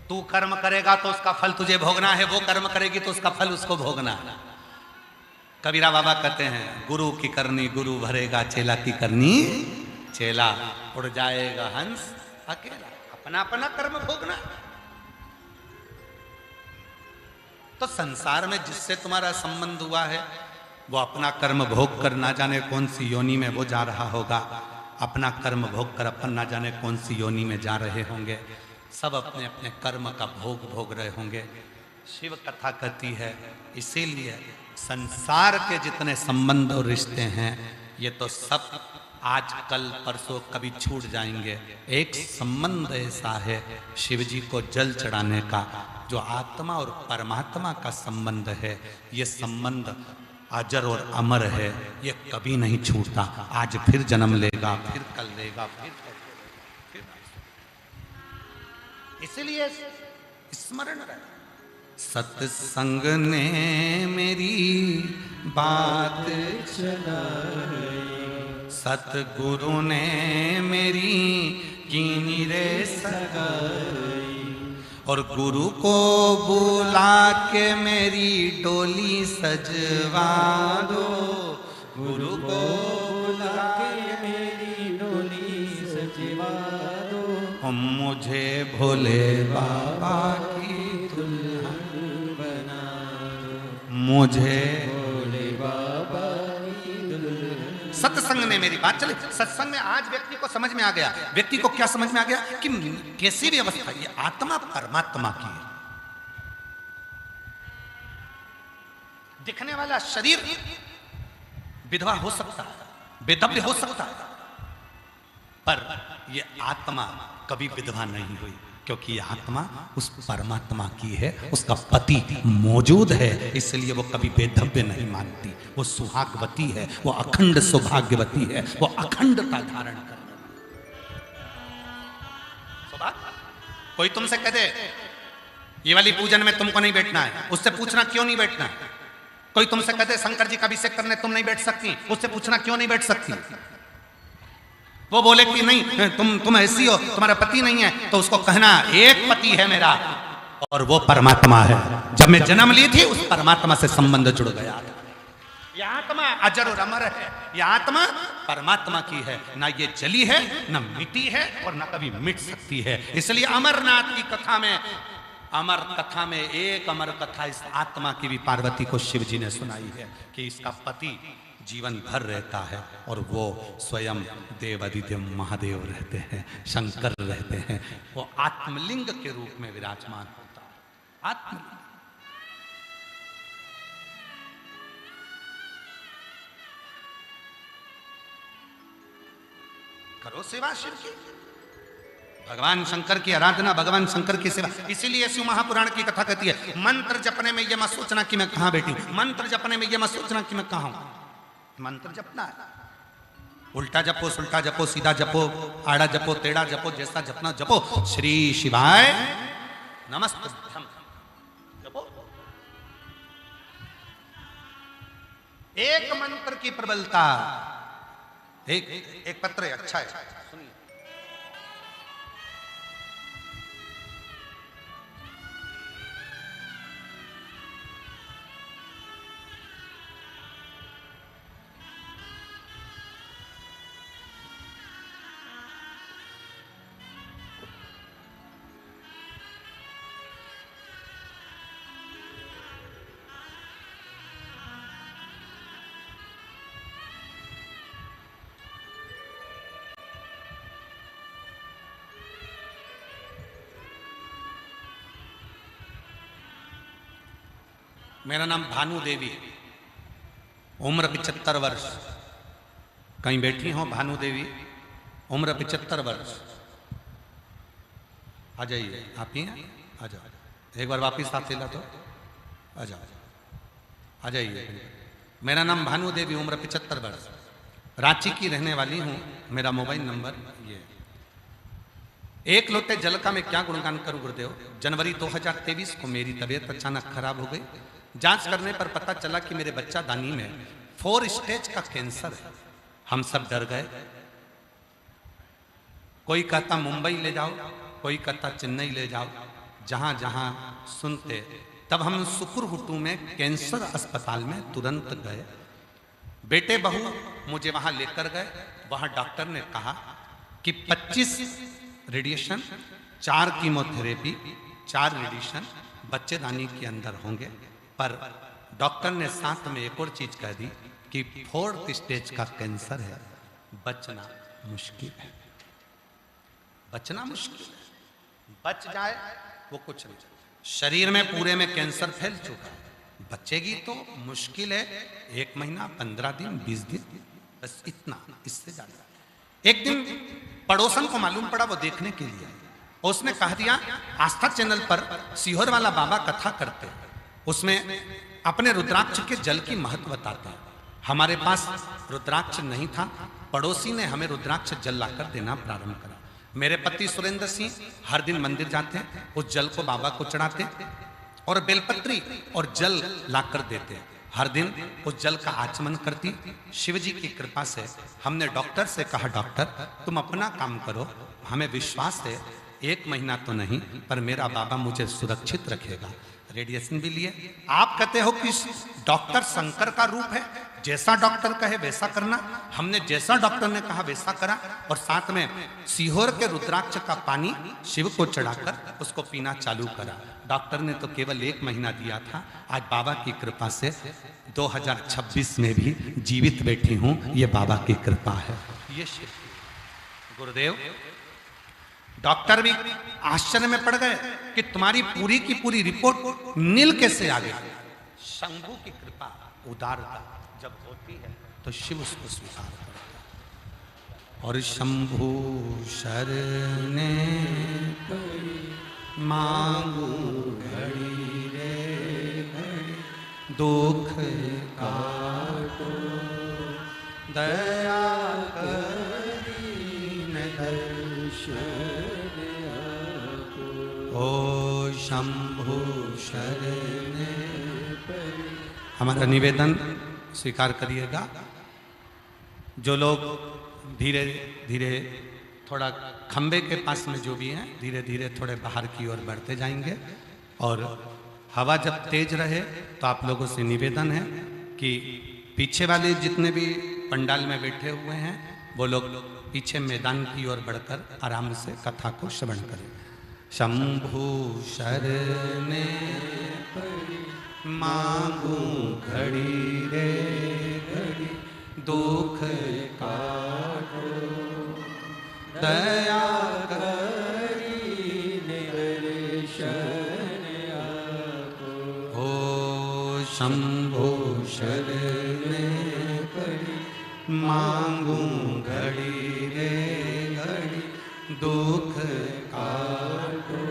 तू कर्म करेगा तो उसका फल तुझे भोगना है, वो कर्म करेगी तो उसका फल उसको भोगना है। कबीरा बाबा कहते हैं, गुरु की करनी गुरु भरेगा, चेला की करनी चेला। उड़ जाएगा हंस अकेला, अपना अपना कर्म भोगना। तो संसार में जिससे तुम्हारा संबंध हुआ है वो अपना कर्म भोग कर ना जाने कौन सी योनि में वो जा रहा होगा, अपना कर्म भोग कर अपन ना जाने कौन सी योनि में जा रहे होंगे। सब अपने अपने कर्म का भोग भोग रहे होंगे। शिव कथा कहती है, इसीलिए संसार के जितने संबंध और रिश्ते हैं ये तो सब आज कल परसों कभी छूट जाएंगे। एक संबंध ऐसा है शिव जी को जल चढ़ाने का, जो आत्मा और परमात्मा का संबंध है। ये संबंध अजर और अमर है, ये कभी नहीं छूटता। आज फिर जन्म लेगा, फिर कल लेगा, फिर इसलिए स्मरण रहे। सत्संग ने मेरी बात चलाई, सतगुरु ने मेरी कीनी रे सगाई, और गुरु को बुला के मेरी डोली सजवा दो, गुरु को बुला के मेरी डोली सजवा दो। मुझे भोले बाबा की दुल्हन बना दो, मुझे भोले बाबा की दुल्हन। सत्संग ने मेरी बात चली। सत्संग में आज व्यक्ति को समझ में आ गया। व्यक्ति को क्या समझ में आ गया कि कैसी भी अवस्था, ये आत्मा परमात्मा की है। दिखने वाला शरीर विधवा हो सकता है, बेदव्य हो सकता है, पर ये आत्मा कभी विधवा नहीं हुई, क्योंकि ये आत्मा उस परमात्मा की है, उसका पति मौजूद है, इसलिए वो कभी बेधव्य नहीं मानती। वो सुहागवती है, वो अखंड सौभाग्यवती है, वो अखंडता धारण कर। कोई तुमसे कह दे ये वाली पूजन में तुमको नहीं बैठना है, उससे पूछना क्यों नहीं बैठना है। कोई तुमसे कह दे शंकर जी का अभिषेक करने तुम नहीं बैठ सकती, उससे पूछना क्यों नहीं बैठ सकती। वो बोले कि नहीं तुम ऐसी हो, तुम्हारा पति नहीं है, तो उसको कहना एक पति है मेरा और वो परमात्मा है। जब मैं जन्म ली थी उस परमात्मा से संबंध जुड़ गया। यह आत्मा अजर और अमर है, यह आत्मा परमात्मा की है, ना ये जली है, ना मिटी है और ना कभी मिट सकती है। इसलिए अमरनाथ की कथा में, अमर कथा में एक अमर कथा इस आत्मा की भी पार्वती को शिव जी ने सुनाई है कि इसका पति जीवन भर रहता है और वो स्वयं देवादिदेव महादेव रहते हैं, शंकर रहते हैं। वो आत्मलिंग के रूप में विराजमान होता है। आत्मलिंग करो सेवा शिव की, भगवान शंकर की आराधना, भगवान शंकर की सेवा। इसीलिए शिव महापुराण की कथा कहती है, मंत्र जपने में ये मत सोचना कि मैं कहां बैठी हूं, मंत्र जपने में ये मत सोचना कि मैं कहां हूं। मंत्र जपना है, उल्टा जपो, सुल्टा जपो, सीधा जपो, आड़ा जपो, टेढ़ा जपो, जैसा जपना जपो। श्री शिवाय नमस्तुभ्यम जपो। एक मंत्र की प्रबलता। एक पत्र है, अच्छा है, सुनिए। मेरा नाम भानु देवी, उम्र 75 वर्ष। कहीं बैठी हो भानु देवी, उम्र 75 वर्ष। आ जाइए, आप ही हैं, आ जाओ। एक बार वापिस हाथ हिला तो आ जाओ, आ जाइए। मेरा नाम भानु देवी, उम्र 75 वर्ष, रांची की रहने वाली हूँ। मेरा मोबाइल नंबर ये। एक लोटे जल का मैं क्या गुणगान करूं गुरुदेव। जनवरी 2023 को मेरी तबीयत अचानक खराब हो गई। जांच करने पर पता चला कि मेरे बच्चा दानी में 4 स्टेज का कैंसर है। हम सब डर गए। कोई कहता मुंबई ले जाओ, कोई कहता चेन्नई ले जाओ, जहां जहां सुनते। तब हम सुकुरहुटू में कैंसर अस्पताल में तुरंत गए। बेटे बहू मुझे वहां लेकर गए। वहां डॉक्टर ने कहा कि 25 रेडिएशन, 4 कीमोथेरेपी, 4 रेडिएशन बच्चेदानी के अंदर होंगे। पर डॉक्टर ने साथ में एक और चीज कह दी कि 4th स्टेज का कैंसर है, बचना मुश्किल है। बचना मुश्किल है। बच जाए वो कुछ नहीं। शरीर में पूरे में कैंसर फैल चुका है, बचेगी तो मुश्किल है। 1 महीना, 15 दिन, 20 दिन, बस इतना, इससे ज्यादा। एक दिन पड़ोसन को मालूम पड़ा, वो देखने के लिए, और उसने कह दिया आस्था चैनल पर सीहोर वाला बाबा कथा करते हैं, उसमें अपने रुद्राक्ष के जल की महत्व बताते हैं। हमारे पास रुद्राक्ष नहीं था, पड़ोसी ने हमें रुद्राक्ष जल लाकर देना प्रारंभ करा। मेरे पति सुरेंद्र सिंह हर दिन मंदिर जाते, उस जल को बाबा को चढ़ाते और बेलपत्री और जल लाकर देते। हर दिन उस जल का आचमन करती। शिव जी की कृपा से हमने डॉक्टर से कहा, डॉक्टर तुम अपना काम करो, हमें विश्वास है 1 महीना तो नहीं पर मेरा बाबा मुझे सुरक्षित रखेगा। रेडिएशन भी लिए। आप कहते हो कि डॉक्टर शंकर का रूप है, जैसा डॉक्टर कहे वैसा करना। हमने जैसा डॉक्टर ने कहा वैसा करा, और साथ में सीहोर के रुद्राक्ष का पानी शिव को चढ़ाकर उसको पीना चालू करा। डॉक्टर ने तो केवल 1 महीना दिया था, आज बाबा की कृपा से 2026 में भी जीवित बैठी हूं, ये बाबा की कृपा है। ये शिव गुरुदेव। डॉक्टर भी आश्चर्य में पड़ गए कि तुम्हारी पूरी की पूरी रिपोर्ट नील कैसे आ गई। शंभू की कृपा, उदारता जब होती है तो शिव उसको स्वीकार करता है। और शंभू शरणे मांगू घड़ी रे घड़ी, दुख काटो दया करी न दर्शन। ओ शंभु शरणे। हमारा निवेदन स्वीकार करिएगा। जो लोग धीरे धीरे थोड़ा खंबे के पास में जो भी हैं, धीरे धीरे थोड़े बाहर की ओर बढ़ते जाएंगे। और हवा जब तेज रहे तो आप लोगों से निवेदन है कि पीछे वाले जितने भी पंडाल में बैठे हुए हैं वो लोग पीछे मैदान की ओर बढ़कर आराम से कथा को श्रवण करें। शंभु शरणे मांगू घड़ी रे घड़ी, दुख काटो दया करी दर्शन आपो। ओ शंभु शरणे पड़ी, मांगू घड़ी रे घड़ी, दुख काटो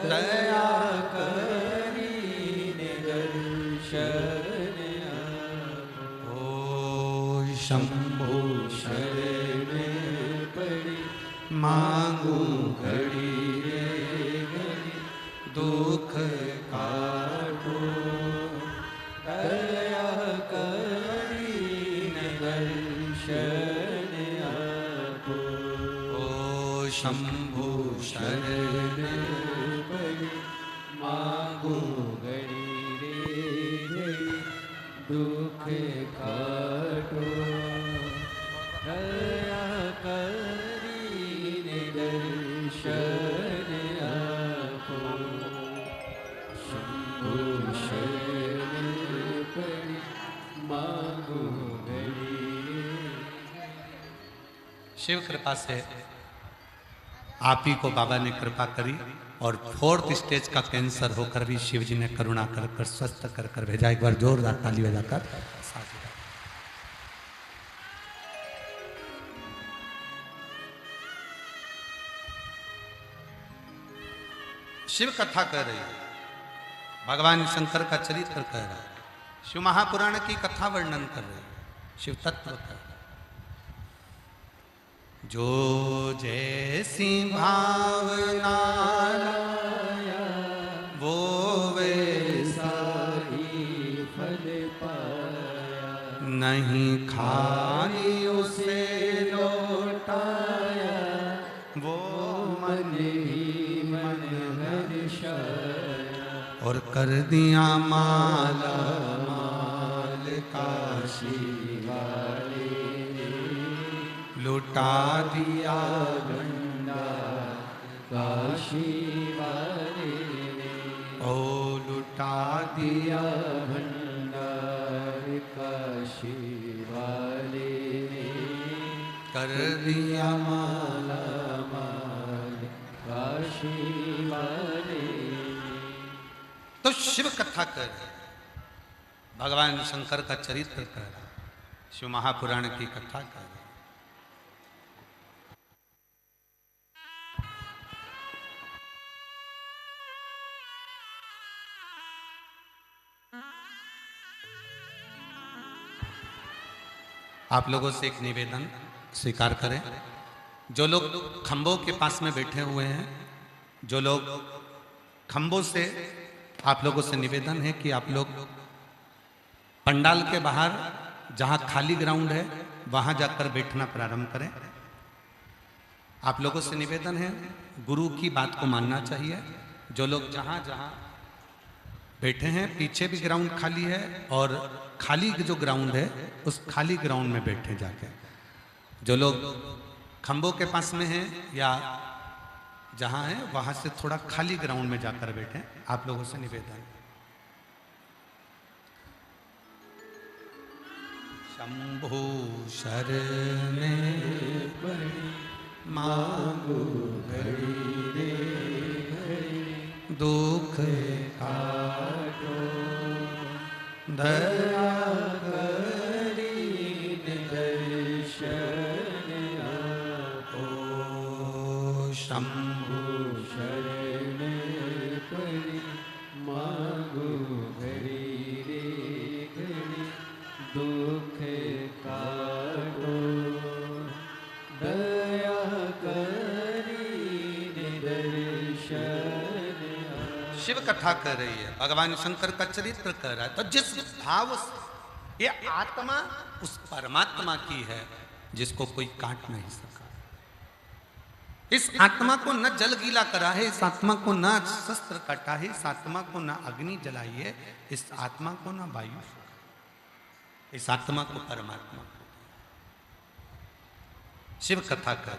दया करी दर्शन आपो। ओ शंभु शरणे पड़ी, मांगू घड़ी रे घड़ी, दुख काटो दया करी दर्शन आपो। ओ शंभु शरणे पड़ी, मांगू घड़ी रे घड़ी, दुख काटो दया करी दर्शन आपो। शंभु शरणे पड़ी, मांगू घड़ी। शिव कृपा से आप ही को बाबा ने कृपा करी और 4th स्टेज का कैंसर होकर भी शिव जी ने करुणा कर स्वस्थ कर भेजा। एक बार जोरदार ताली बजाकर। शिव कथा कह रही है, भगवान शंकर का चरित्र कह रहा है, शिव महापुराण की कथा वर्णन कर रही है, शिव तत्व कर रहा है। जो जैसी भावना वो वैसा ही फल पाया, नहीं खाली उसे लौटाया, वो मन ही मन हर्षाया, और कर दिया माला माल काशी वाले, लुटा दिया भंडार काशी वाले ने, ओ लुटा दिया भंडार काशी वाले ने, कर दिया माला माल काशी वाले ने। तो शिव कथा कर, भगवान शंकर का चरित्र कर, शिव महापुराण की कथा कर। आप लोगों से एक निवेदन स्वीकार करें, जो लोग खंभों के पास में बैठे हुए हैं, जो लोग खंभों से, आप लोगों से निवेदन है कि आप लोग पंडाल के बाहर जहां खाली ग्राउंड है वहां जाकर बैठना प्रारंभ करें। आप लोगों से निवेदन है, गुरु की बात को मानना चाहिए। जो लोग जहां जहां बैठे हैं, पीछे भी ग्राउंड खाली है और खाली जो ग्राउंड है उस खाली ग्राउंड में बैठे जाके। जो लोग खंभों के पास में हैं या जहां है वहां से थोड़ा खाली ग्राउंड में जाकर बैठे, आप लोगों से निवेदन। शंभु शरणे मांगो घड़ी रे घड़ी, दुख काटो दया करी दर्शन आपो। शंभु शरण परि मांगो घड़ी रे घड़ी, दुख काटो दया करी दर्शन। शिव कथा कर रही है, भगवान शंकर का चरित्र कर रहा है। तो जिस भाव से ये आत्मा उस परमात्मा की है जिसको कोई काट नहीं सका, इस आत्मा को न जल गीला करा है, इस आत्मा को न शस्त्र काटा है, इस आत्मा को न अग्नि जलाई है, इस आत्मा को न वायु, इस आत्मा को परमात्मा को। शिव कथा कर,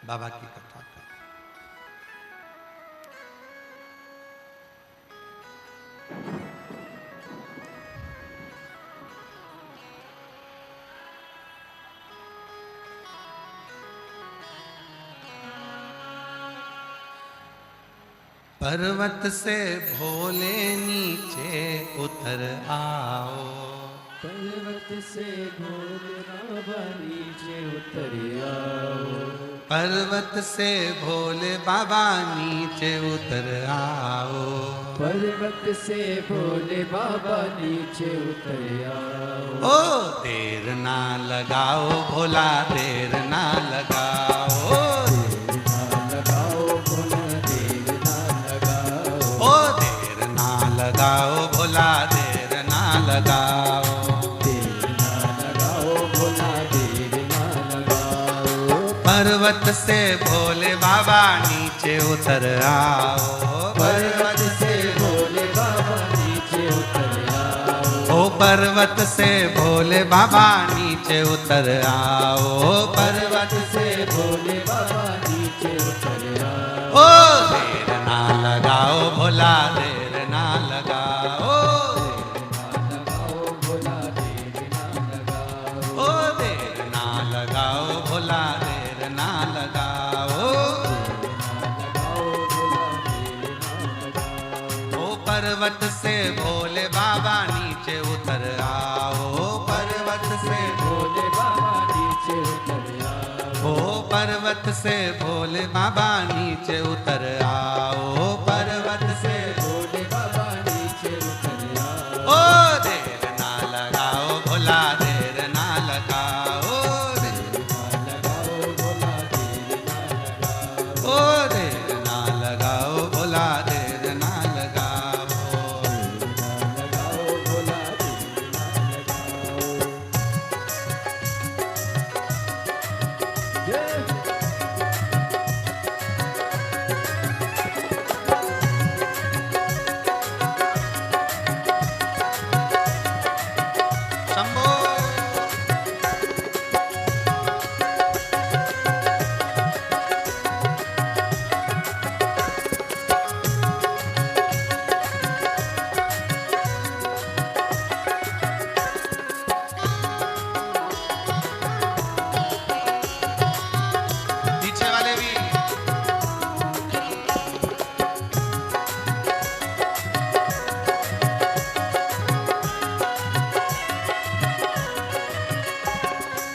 बाबा की कथा कर। पर्वत से भोले नीचे उतर आओ, पर्वत से भोले बाबा नीचे उतर आओ, पर्वत से भोले बाबा नीचे उतर आओ, पर्वत से भोले बाबा नीचे उतर आओ। ओ देर ना लगाओ भोला, देर ना लगाओ, लगाओ भोला, देर ना लगाओ, देर ना लगाओ भोला, देर ना लगाओ। पर्वत से भोले बाबा नीचे उतर आओ, पर्वत से भोले बाबा नीचे उतर आओ, ओ पर्वत से भोले बाबा नीचे उतर आओ, पर्वत से भोले बाबा नीचे उतर आओ। ओ देर ना लगाओ भोला, देर ना लगाओ, भोला देर ना लगाओ, ओ देर ना लगाओ भोला, देर ना लगाओ। पर्वत से भोले बाबा नीचे उतर आओ, पर्वत से भोले बाबा नीचे उतर आओ। ओ देर ना लगाओ भोला, देर ना लगाओ, देर ना लगाओ भोला देर ना लगाओ। ओ देर ना लगाओ भोला, देर ना लगाओ। ना लगाओ भोला देर ना लगाओ। जय शंभो। पीछे वाले भी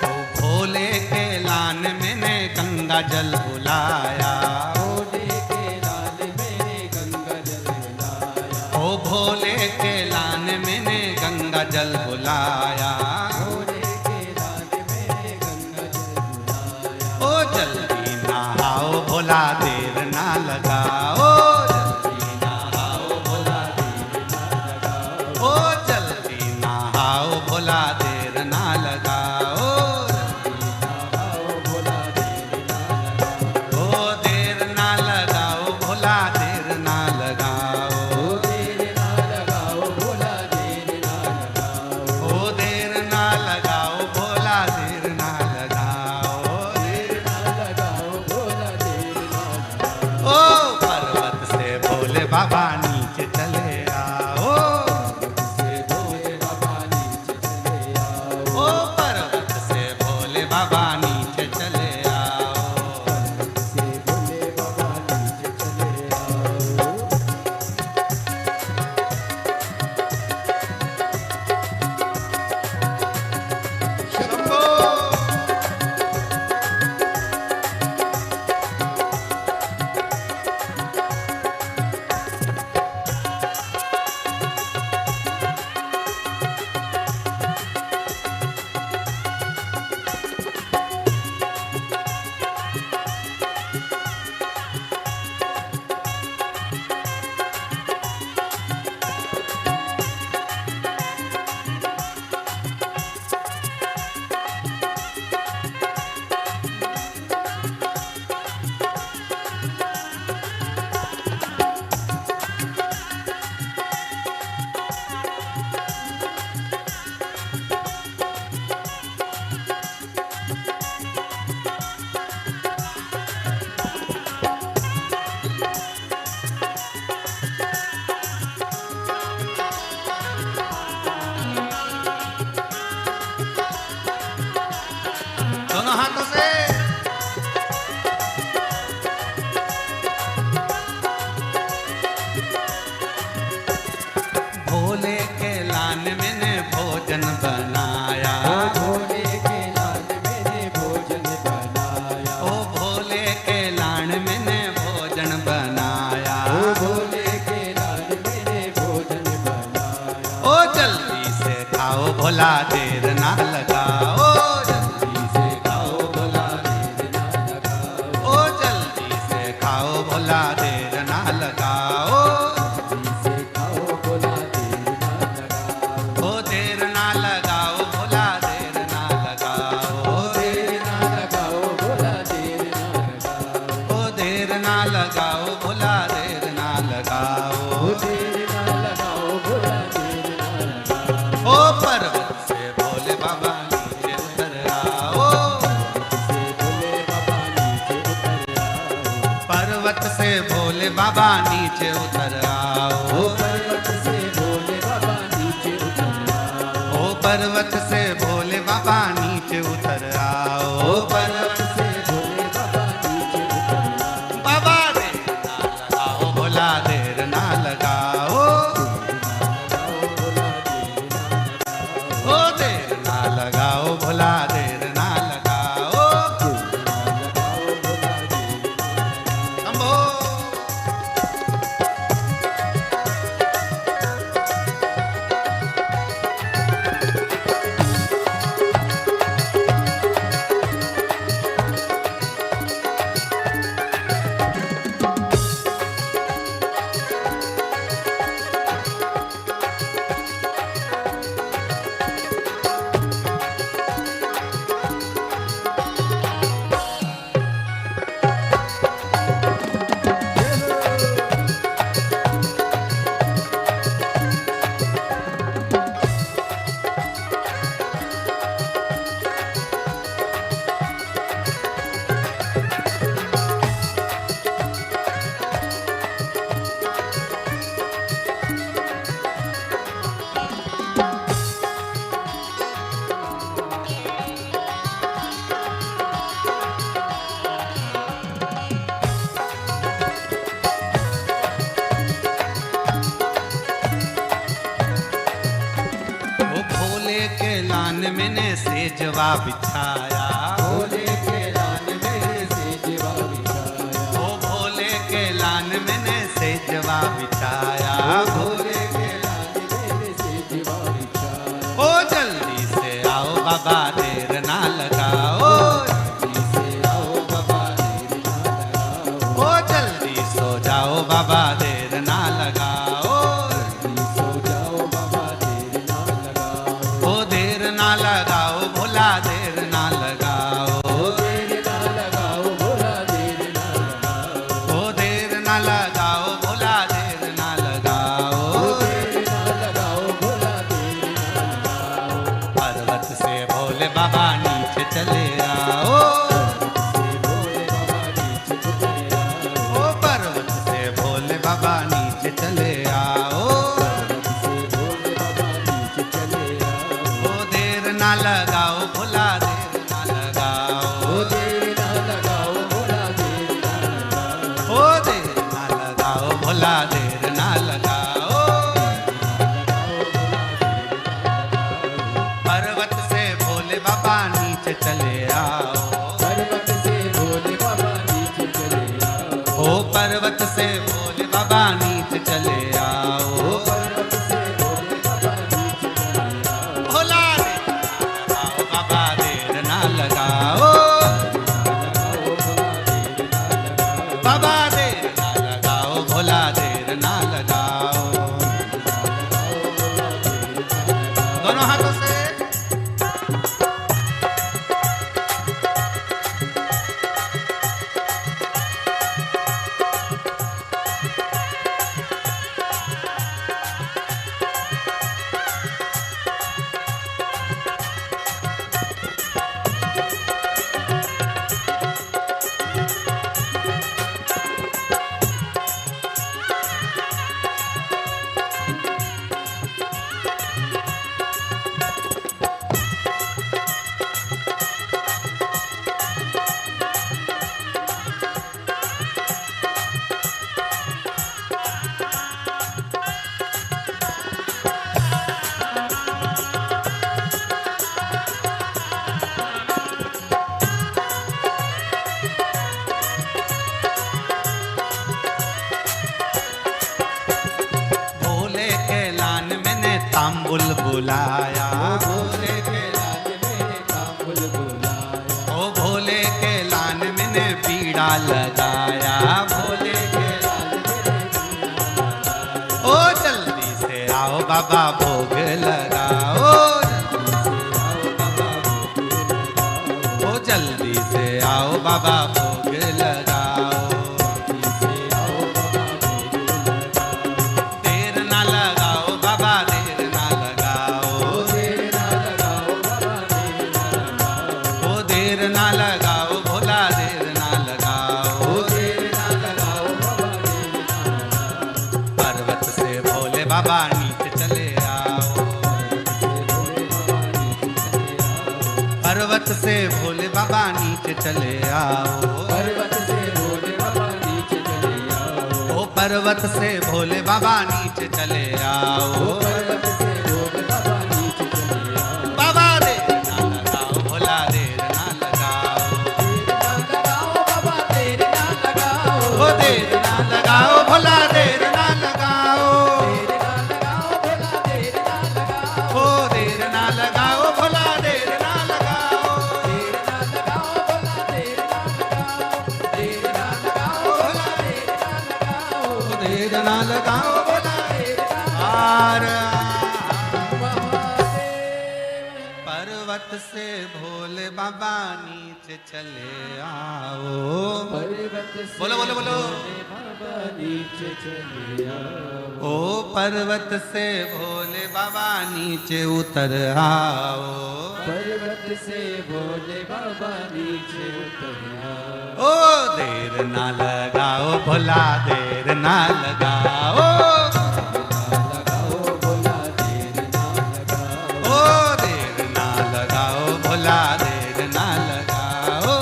ओ भोले के लान मैंने गंगा जल बुलाया, भोले के लाल मैंने गंगा जल लाया। ओ भोले के लान मैंने गंगा जल बुलाया। भोले के लाल मैंने गंगा जल लाया। ओ जल्दी नहाओ भोला, देर ना लगाओ, जल्दी नहाओ भोला, देर ना लगाओ। ओ जल्दी नहाओ भोला, देर ना लगाओ, आओ भोला देर ना लगाओ। ओ देर ना लगाओ भोला, देर ना लगाओ। ओ देर ना लगाओ भोला देर ना लगाओ। ओ देर ना लगाओ भोला, देर ना लगाओ। देर ना लगाओ भोला देर ना लगाओ। ओ पर्वत से भोले बाबा नीचे चले आओ, से भोले बाबा नीचे चले आओ। ओ पर्वत से भोले बाबा नीचे चले आओ। से भोले बाबा नीचे चले आओ। शंभो। दोनों हाथों से भोले के लान मैंने भोजन बनाया, भोले के लाल मैंने भोजन बनाया। ओ भोले के लान मैंने भोजन बनाया। ओ भोले के लाल मैंने भोजन बनाया। ओ जल्दी से खाओ भोला, देर ना लगाओ, जल्दी से खाओ भोला, देर ना लगाओ। ओ जल्दी से खाओ भोला, देर ना लगाओ। से खाओ भोला देर ना लगाओ। ओ देर ना लगाओ भोला, देर ना लगाओ। देर ना लगाओ भोला देर ना लगाओ। ओ देर ना लगाओ भोला, देर ना लगाओ। देर ना लगाओ भोला देर ना लगाओ। ओ पर्वत से भोले बाबा नीचे उतर आओ, से भोले बाबा नीचे उतर आओ। पर्वत से भोले बाबा नीचे उतर आओ। ओ पर्वत से भोले बाबा नीचे उतर आओ। ओ पर्वत से भोले बाबा नीचे उतर आओ। ओ पर्वत से भोले बाबा नीचे उतर आओ। बाबा देर ना लगाओ भोला, देर ना लगाओ। ओ देर ना लगाओ भोला, देर ना लगाओ। भोले के लान मैंने सेजवा बिछाया, भोले के लान में सेजवा बिछाया, ओ भोले के लान मैंने सेजवा बिछाया, भोले के लान में सेजवा बिछाया। ओ जल्दी से आओ बाबा देर ना लगाओ, जल्दी से आओ बाबा देर ना लगाओ, ओ जल्दी सो जाओ बाबा देर ना लगाओ, जल्दी सो जाओ बाबा देर ना लगाओ, ओ देर ना लगाओ भोला देर ना लगाओ, देर ना लगाओ भोला देर ना लगाओ, ओ देर ना लगाओ भोला देर ना लगाओ। देर ना लगाओ भोला देर ना लगाओ। पर्वत से भोले बाबा नीचे चले आओ, ओ पर्वत से भोले बाबा नीचे चले आओ, ओ देर ना लगाओ भोला देर ना लगाओ, ओ देर ना लगाओ भोला देर ना लगाओ। पर्वत से भोले बाबा नीचे चले आओ, ओ पर्वत से भोले बाबा नीचे चले आओ, भोला देर ना लगाओ बाबा देर ना लगाओ, बाबा देर ना लगाओ भोला देर ना लगाओ। दोनों हाथों से भोले के लान मैंने तांबुल बुलाया, भोले के लान में तांबुल बुलाया, ओ भोले के लान मैंने पीड़ा लगाया, भोले के ओ जल्दी से आओ बाबा भोग लगाओ, ओ जल्दी से आओ बाबा भोग लगाओ, देर ना लगाओ बाबा देर ना लगाओ, ओ देर ना लगाओ भोला देर ना लगाओ। पर्वत से भोले बाबा नीचे चले आओ, पर्वत से भोले बाबा नीचे चले आओ, ओ पर्वत से भोले बाबा नीचे चले आओ, बाबा देर ना लगाओ भोला देर ना लगाओ, ओ देर ना लगाओ भोला देर ना लगाओ, ओ देर ना लगाओ भोला देर ना लगाओ, ओ देर ना लगाओ भोला आर पर्वत से भोले बाबा नीचे चले आओ, बोलो बोलो बोलो, नीचे चले आओ, ओ पर्वत से भोले बाबा नीचे उतर आओ, पर्वत से भोले बाबा नीचे उतर आओ, ओ देर ना लगाओ भोला देर ना लगाओ, लगाओ भोला देर ना लगाओ, ओ देर ना लगाओ भोला देर ना लगाओ,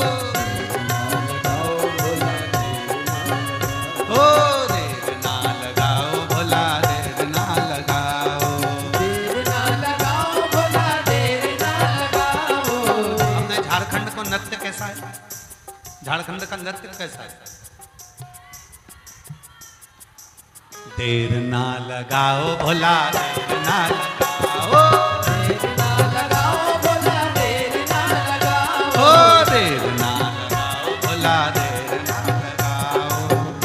लगाओ भोला देर ना लगाओ, ओ देर ना लगाओ भोला देर ना लगाओ, देर ना लगाओ भोला झारखंड का नृत्य कैसा है? देर ना लगाओ भोला, देर ना लगाओ, देर ना लगाओ भोला, देर ना लगाओ, ओ देर ना लगाओ भोला, देर ना लगाओ,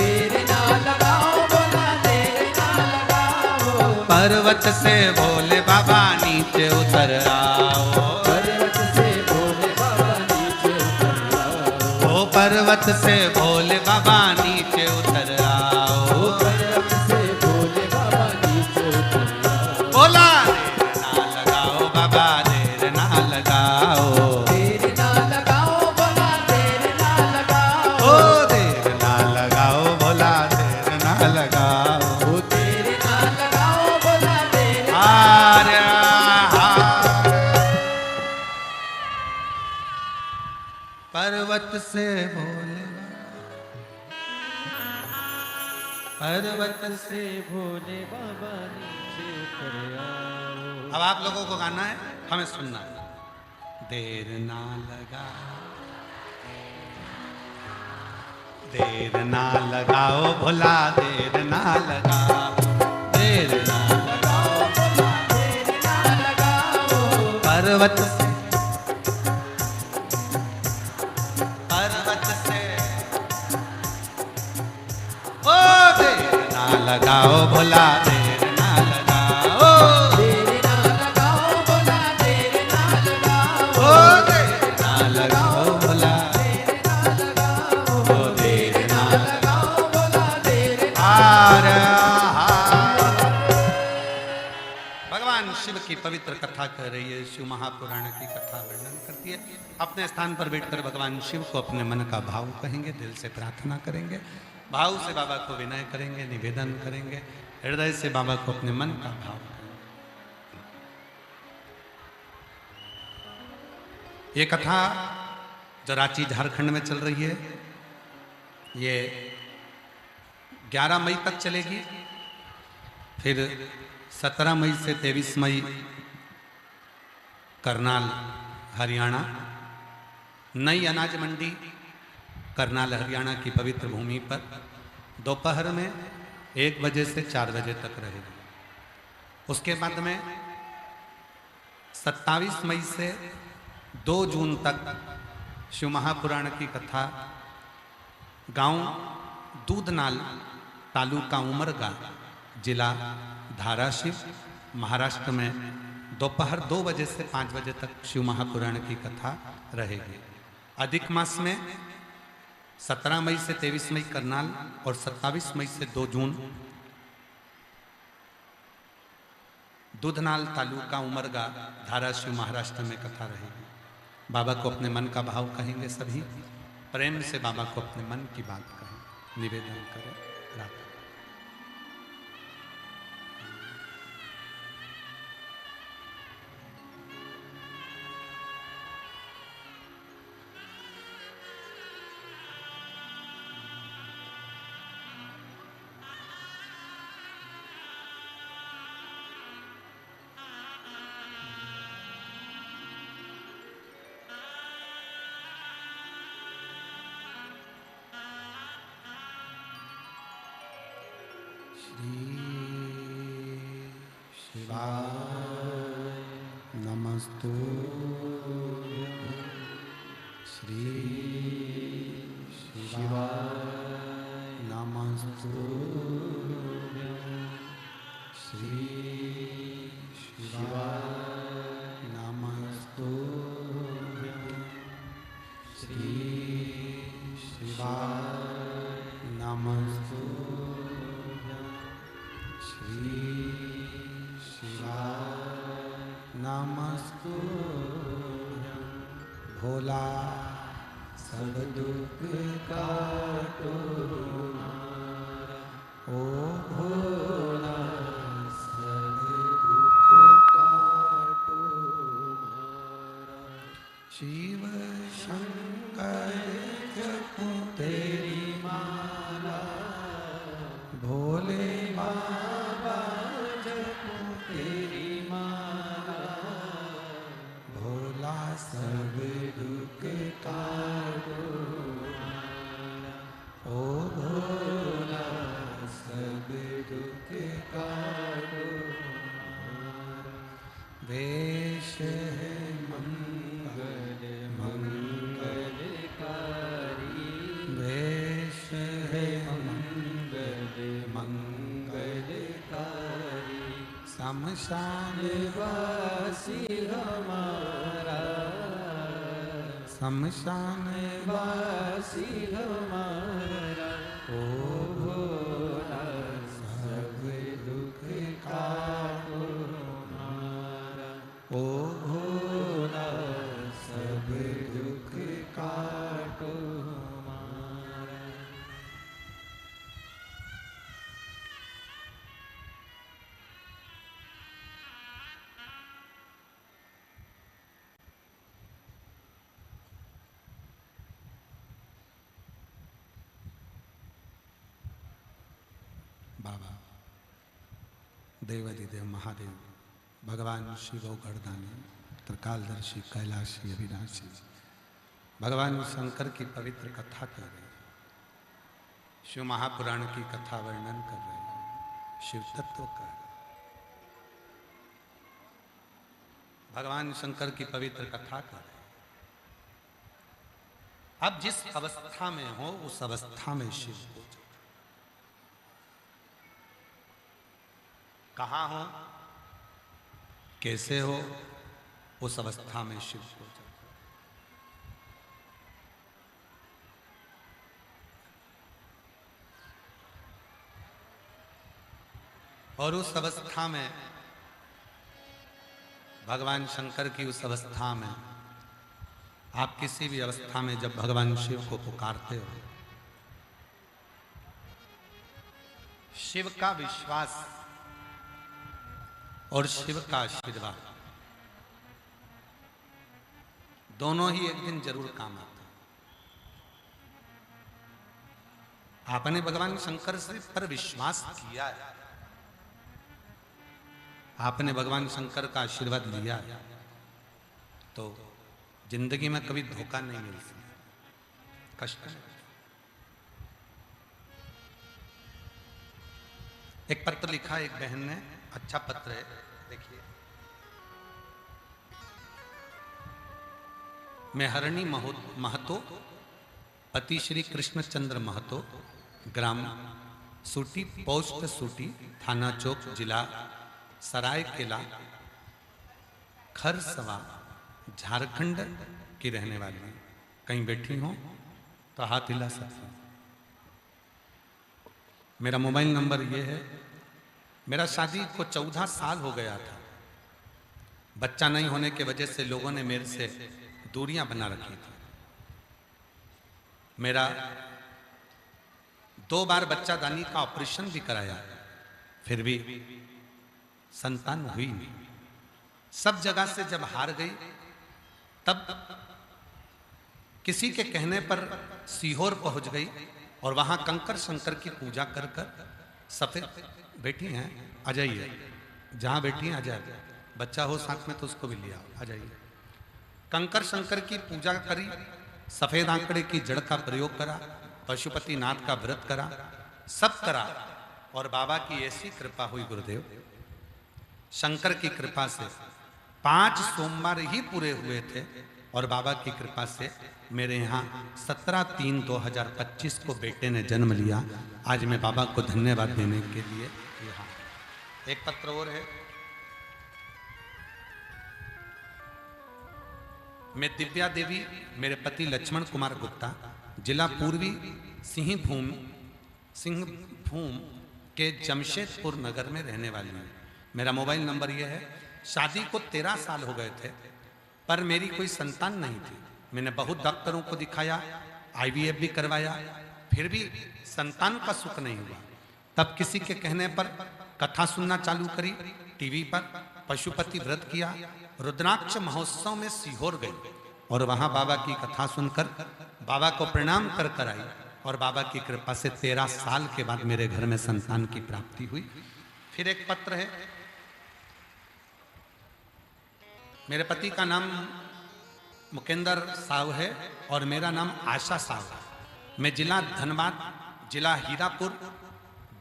देर ना लगाओ भोला, देर ना लगाओ। पर्वत से भोले बाबा नीचे उतर आओ, पर्वत से भोले बाबा नीचे उतर आओ, ओ पर्वत से भोले बाबा नीचे उतर आओ, पर्वत से भोले बाबा नीचे उतर आओ। बोला देर ना लगाओ बाबा, देर ना लगाओ, देर ना लगाओ भोला, देर ना लगाओ, ओ देर ना लगाओ भोला, देर ना लगाओ, ओ देर ना लगाओ भोला, देर ना आर्या पर्वत से भोले पर्वत से। से भोले बाबा नीचे उतर आओ। अब आप लोगों को गाना है, हमें सुनना है। देर ना लगा, देर ना लगाओ भोला, देर ना लगाओ, देर ना लगाओ भोला, देर ना लगाओ, पर्वत से पर्वत से, ओ देर ना लगाओ भोला, देर ना लगाओ, देर ना लगाओ भोला, देर ना लगाओ, ओ देर ना लगाओ भोला, देर ना लगाओ, ओ देर ना लगाओ भोला, देर ना। भगवान शिव की पवित्र कथा कह रही है, शिव महापुराण की कथा वर्णन करती है। अपने स्थान पर बैठकर भगवान शिव को अपने मन का भाव कहेंगे, दिल से प्रार्थना करेंगे, भाव से बाबा को विनय करेंगे, निवेदन करेंगे, हृदय से बाबा को अपने मन का भाव करेंगे। ये कथा जो रांची झारखंड में चल रही है, ये 11 मई तक चलेगी, फिर 17 मई से 23 मई करनाल हरियाणा, नई अनाज मंडी करनाल हरियाणा की पवित्र भूमि पर दोपहर में 1 बजे से 4 बजे तक रहेगी। उसके बाद में 27 मई से 2 जून तक शिव महापुराण की कथा गांव दूधनाल, तालुका उमरगा, जिला धाराशिव, महाराष्ट्र में दोपहर 2 बजे से 5 बजे तक शिव महापुराण की कथा रहेगी। अधिक मास में 17 मई से 23 मई करनाल और 27 मई से 2 जून दूधनाल, तालुका उमरगा, धाराशिव, महाराष्ट्र में कथा रहेगी। बाबा को अपने मन का भाव कहेंगे, सभी प्रेम से बाबा को अपने मन की बात कहें, निवेदन करें, प्रार्थना। शिवाय नमस्तु, श्री शिवाय नमस्तु, श्री शिवाय नमस्तु, श्री शिवाय नमस्तु, श्री शिवाय नमस्तु। भोला सब दुख काटो हमारा, ओ भोला सब दुख काटो हमारा। शिव शंकर जपो तेरी माला, भोले बाबा जपो तेरी माला, भोला सब दुख काटो हमारा। वेश है मंगल मंगलकारी वेश है मंगल मंगलकारी शमशान वासी हमारा शमशान वासी हमारा ओ भोला सब दुख काटो हमारा ओ भोला सब दुख काटो हमारा। बाबा देवादिदेव महादेव भगवान शिव गढ़दानी त्रिकालदर्शी कैलाशी अविनाशी भगवान शंकर की पवित्र कथा कर रहे हैं। शिव महापुराण की कथा वर्णन कर रहे हैं। शिव तत्व कर रहे हैं। भगवान शंकर की पवित्र कथा कर रहे हैं। अब जिस अवस्था में हो उस अवस्था में शिव को कहाँ हो कैसे हो उस अवस्था में शिव को और उस अवस्था में भगवान शंकर की उस अवस्था में आप किसी भी अवस्था में जब भगवान शिव को पुकारते हो शिव का विश्वास और शिव का आशीर्वाद दोनों ही एक दिन जरूर काम आते हैं। आपने भगवान शंकर से पर विश्वास किया है, आपने भगवान शंकर का आशीर्वाद लिया है, तो जिंदगी में कभी धोखा नहीं मिल सकता, कष्ट नहीं। एक पत्र लिखा एक बहन ने, अच्छा पत्र है, देखिए। मैं हरणी महतो पति श्री कृष्णचंद्र महतो ग्राम सूटी पोस्ट सूटी थाना चौक जिला सरायकेला खरसवा झारखंड की रहने वाली हूं। कहीं बैठी हो तो हाथ हिला सकती हूं। मेरा मोबाइल नंबर ये है। मेरा शादी को 14 साल हो गया था। बच्चा नहीं होने के वजह से लोगों ने मेरे से दूरियां बना रखी थी। मेरा 2 बार बच्चादानी का ऑपरेशन भी कराया, फिर भी संतान हुई नहीं। सब जगह से जब हार गई तब किसी के कहने पर सीहोर पहुंच गई और वहां कंकर शंकर की पूजा कर कर सफेद बैठी हैं, आ जाइए, जहां बैठी हैं आ जाइए, बच्चा हो साथ में तो उसको भी लिया, आ जाइए। कंकर शंकर की पूजा करी, सफेद आंकड़े की जड़ का प्रयोग करा, पशुपति नाथ का व्रत करा, सब करा और बाबा की ऐसी कृपा हुई गुरुदेव, शंकर की कृपा से 5 सोमवार ही पूरे हुए थे और बाबा की कृपा से मेरे यहाँ 17/3/2025 को बेटे ने जन्म लिया। आज मैं बाबा को धन्यवाद देने के लिए यहाँ। एक पत्र और है। मैं दिव्या देवी, मेरे पति लक्ष्मण कुमार गुप्ता, जिला पूर्वी सिंहभूम के जमशेदपुर नगर में रहने वाली हूँ। मेरा मोबाइल नंबर यह है। शादी को 13 साल हो गए थे पर मेरी कोई संतान नहीं थी। मैंने बहुत डॉक्टरों को दिखाया, IVF भी करवाया, फिर भी संतान का सुख नहीं हुआ। तब किसी के कहने पर कथा सुनना चालू करी, टीवी पर पशुपति व्रत किया, रुद्राक्ष महोत्सव में सीहोर गई और वहां बाबा की कथा सुनकर बाबा को प्रणाम कर कर आई और बाबा की कृपा से 13 साल के बाद मेरे घर में संतान की प्राप्ति हुई। फिर एक पत्र है। मेरे पति का नाम मुकेंद्र साहु है और मेरा नाम आशा साहु है। मैं जिला धनबाद, जिला हीरापुर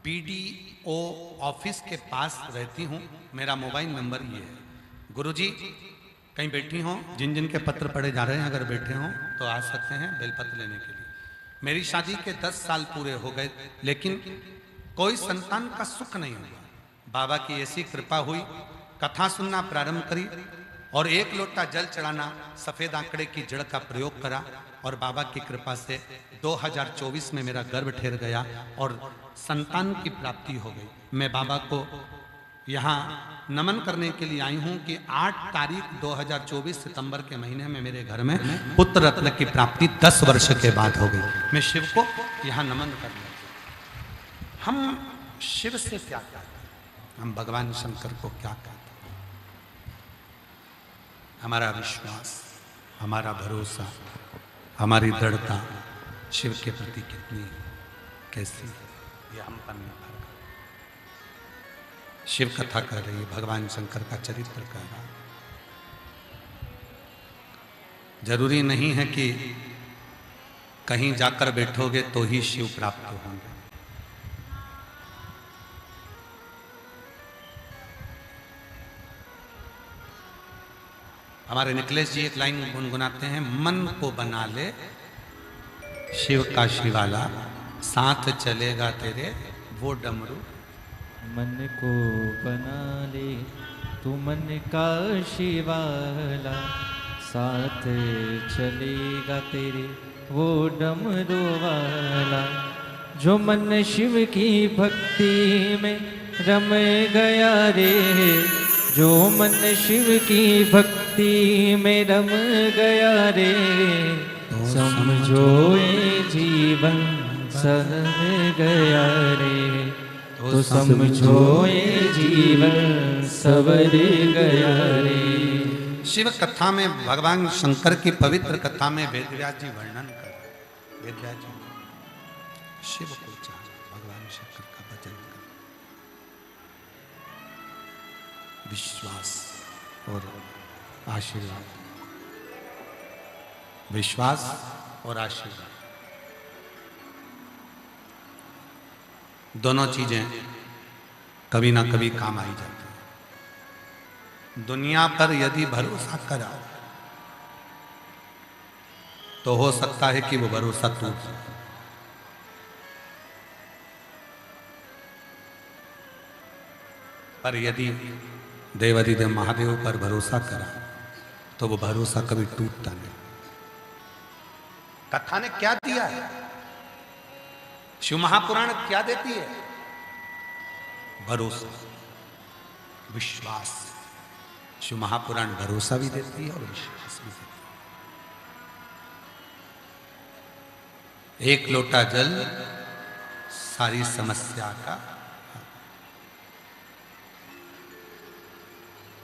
BDO ऑफिस के पास रहती हूँ। मेरा मोबाइल नंबर ये है। गुरुजी कहीं बैठी हों, जिन जिन के पत्र पढ़े जा रहे हैं अगर बैठे हों तो आ सकते हैं बेलपत्र लेने के लिए। मेरी शादी के 10 साल पूरे हो गए, लेकिन कोई संतान का सुख नहीं हुआ। बाबा की ऐसी कृपा हुई, कथा सुनना प्रारंभ करी और 1 लोटा जल चढ़ाना, सफेद आंकड़े की जड़ का प्रयोग करा और बाबा की कृपा से 2024 में मेरा गर्भ ठहर गया और संतान की प्राप्ति हो गई। मैं बाबा को यहाँ नमन करने के लिए आई हूँ कि 8 तारीख 2024 सितंबर के महीने में मेरे घर में पुत्र रत्न की प्राप्ति 10 वर्ष के बाद हो गई। मैं शिव को यहाँ नमन करने, हम शिव से क्या कहते हैं, हम भगवान शंकर को क्या कहते हैं? हमारा विश्वास, हमारा भरोसा, हमारी दृढ़ता शिव के प्रति कितनी कैसी है, ये हम पर निर्भर करता है। शिव कथा कर रही है, भगवान शंकर का चरित्र कर रहा है। जरूरी नहीं है कि कहीं जाकर बैठोगे तो ही शिव प्राप्त होंगे। हमारे निकलेश जी एक लाइन गुनगुनाते हैं, मन को बना ले शिव का शिवाला, साथ चलेगा तेरे वो डमरू। मन को बना ले तू मन का शिवाला, साथ चलेगा तेरे वो डमरू वाला। जो मन शिव की भक्ति में रम गया रे, जो मन शिव की भक्ति में रम गया रे, समझो ये जीवन सर गया रे, तो समझो ये जीवन सवर गया रे। शिव कथा में भगवान शंकर की पवित्र कथा में वेदव्यास जी वर्णन कर रहे हैं। वेदव्यास जी शिव को चाह, भगवान शंकर का भजन कर, विश्वास और आशीर्वाद, विश्वास और आशीर्वाद दोनों चीजें कभी ना कभी काम आई जाती हैं। दुनिया पर यदि भरोसा करा तो हो सकता है कि वो भरोसा टूट जाए, पर यदि देवाधिदेव महादेव पर भरोसा करा तो वो भरोसा कभी टूटता नहीं। कथा ने क्या दिया है? शिव महापुराण क्या देती है? भरोसा, विश्वास। शिव महापुराण भरोसा भी देती है और विश्वास भी देती है। 1 लोटा जल सारी समस्या का।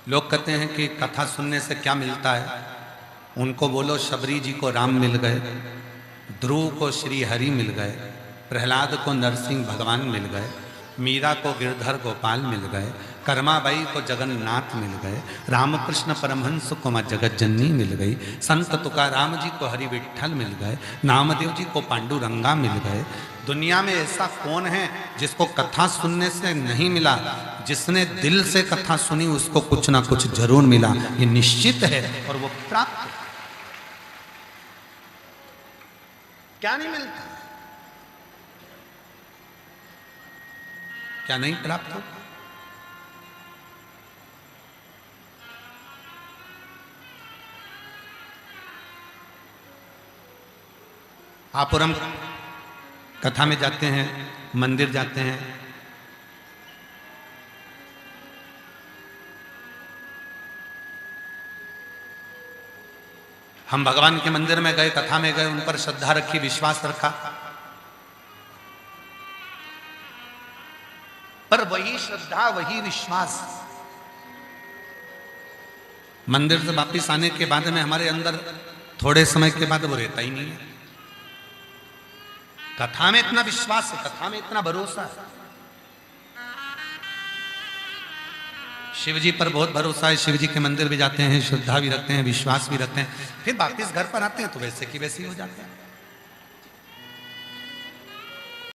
लोग कहते हैं कि कथा सुनने से क्या मिलता है? उनको बोलो शबरी जी को राम मिल गए, ध्रुव को श्री हरि मिल गए, प्रहलाद को नरसिंह भगवान मिल गए, मीरा को गिरधर गोपाल मिल गए, कर्माबाई को जगन्नाथ मिल गए, रामकृष्ण परमहंस को मां जगत जननी मिल गई, संत तुकाराम जी को हरि विठ्ठल मिल गए, नामदेव जी को पांडुरंगा मिल गए। दुनिया में ऐसा कौन है जिसको कथा सुनने से नहीं मिला? जिसने दिल से कथा सुनी उसको कुछ ना कुछ जरूर मिला, ये निश्चित है और वो प्राप्त है। क्या नहीं मिलता? क्या नहीं प्राप्त हो? आप और हम कथा में जाते हैं, मंदिर जाते हैं, हम भगवान के मंदिर में गए, कथा में गए, उन पर श्रद्धा रखी, विश्वास रखा, पर वही श्रद्धा वही विश्वास मंदिर से वापिस आने के बाद में हमारे अंदर थोड़े समय के बाद वो रहता ही नहीं है। कथा में इतना विश्वास है, कथा में इतना भरोसा है, शिव जी पर बहुत भरोसा है, शिव जी के मंदिर भी जाते हैं, श्रद्धा भी रखते हैं, विश्वास भी रखते हैं, फिर वापिस घर पर आते हैं तो वैसे की वैसे ही हो जाते हैं।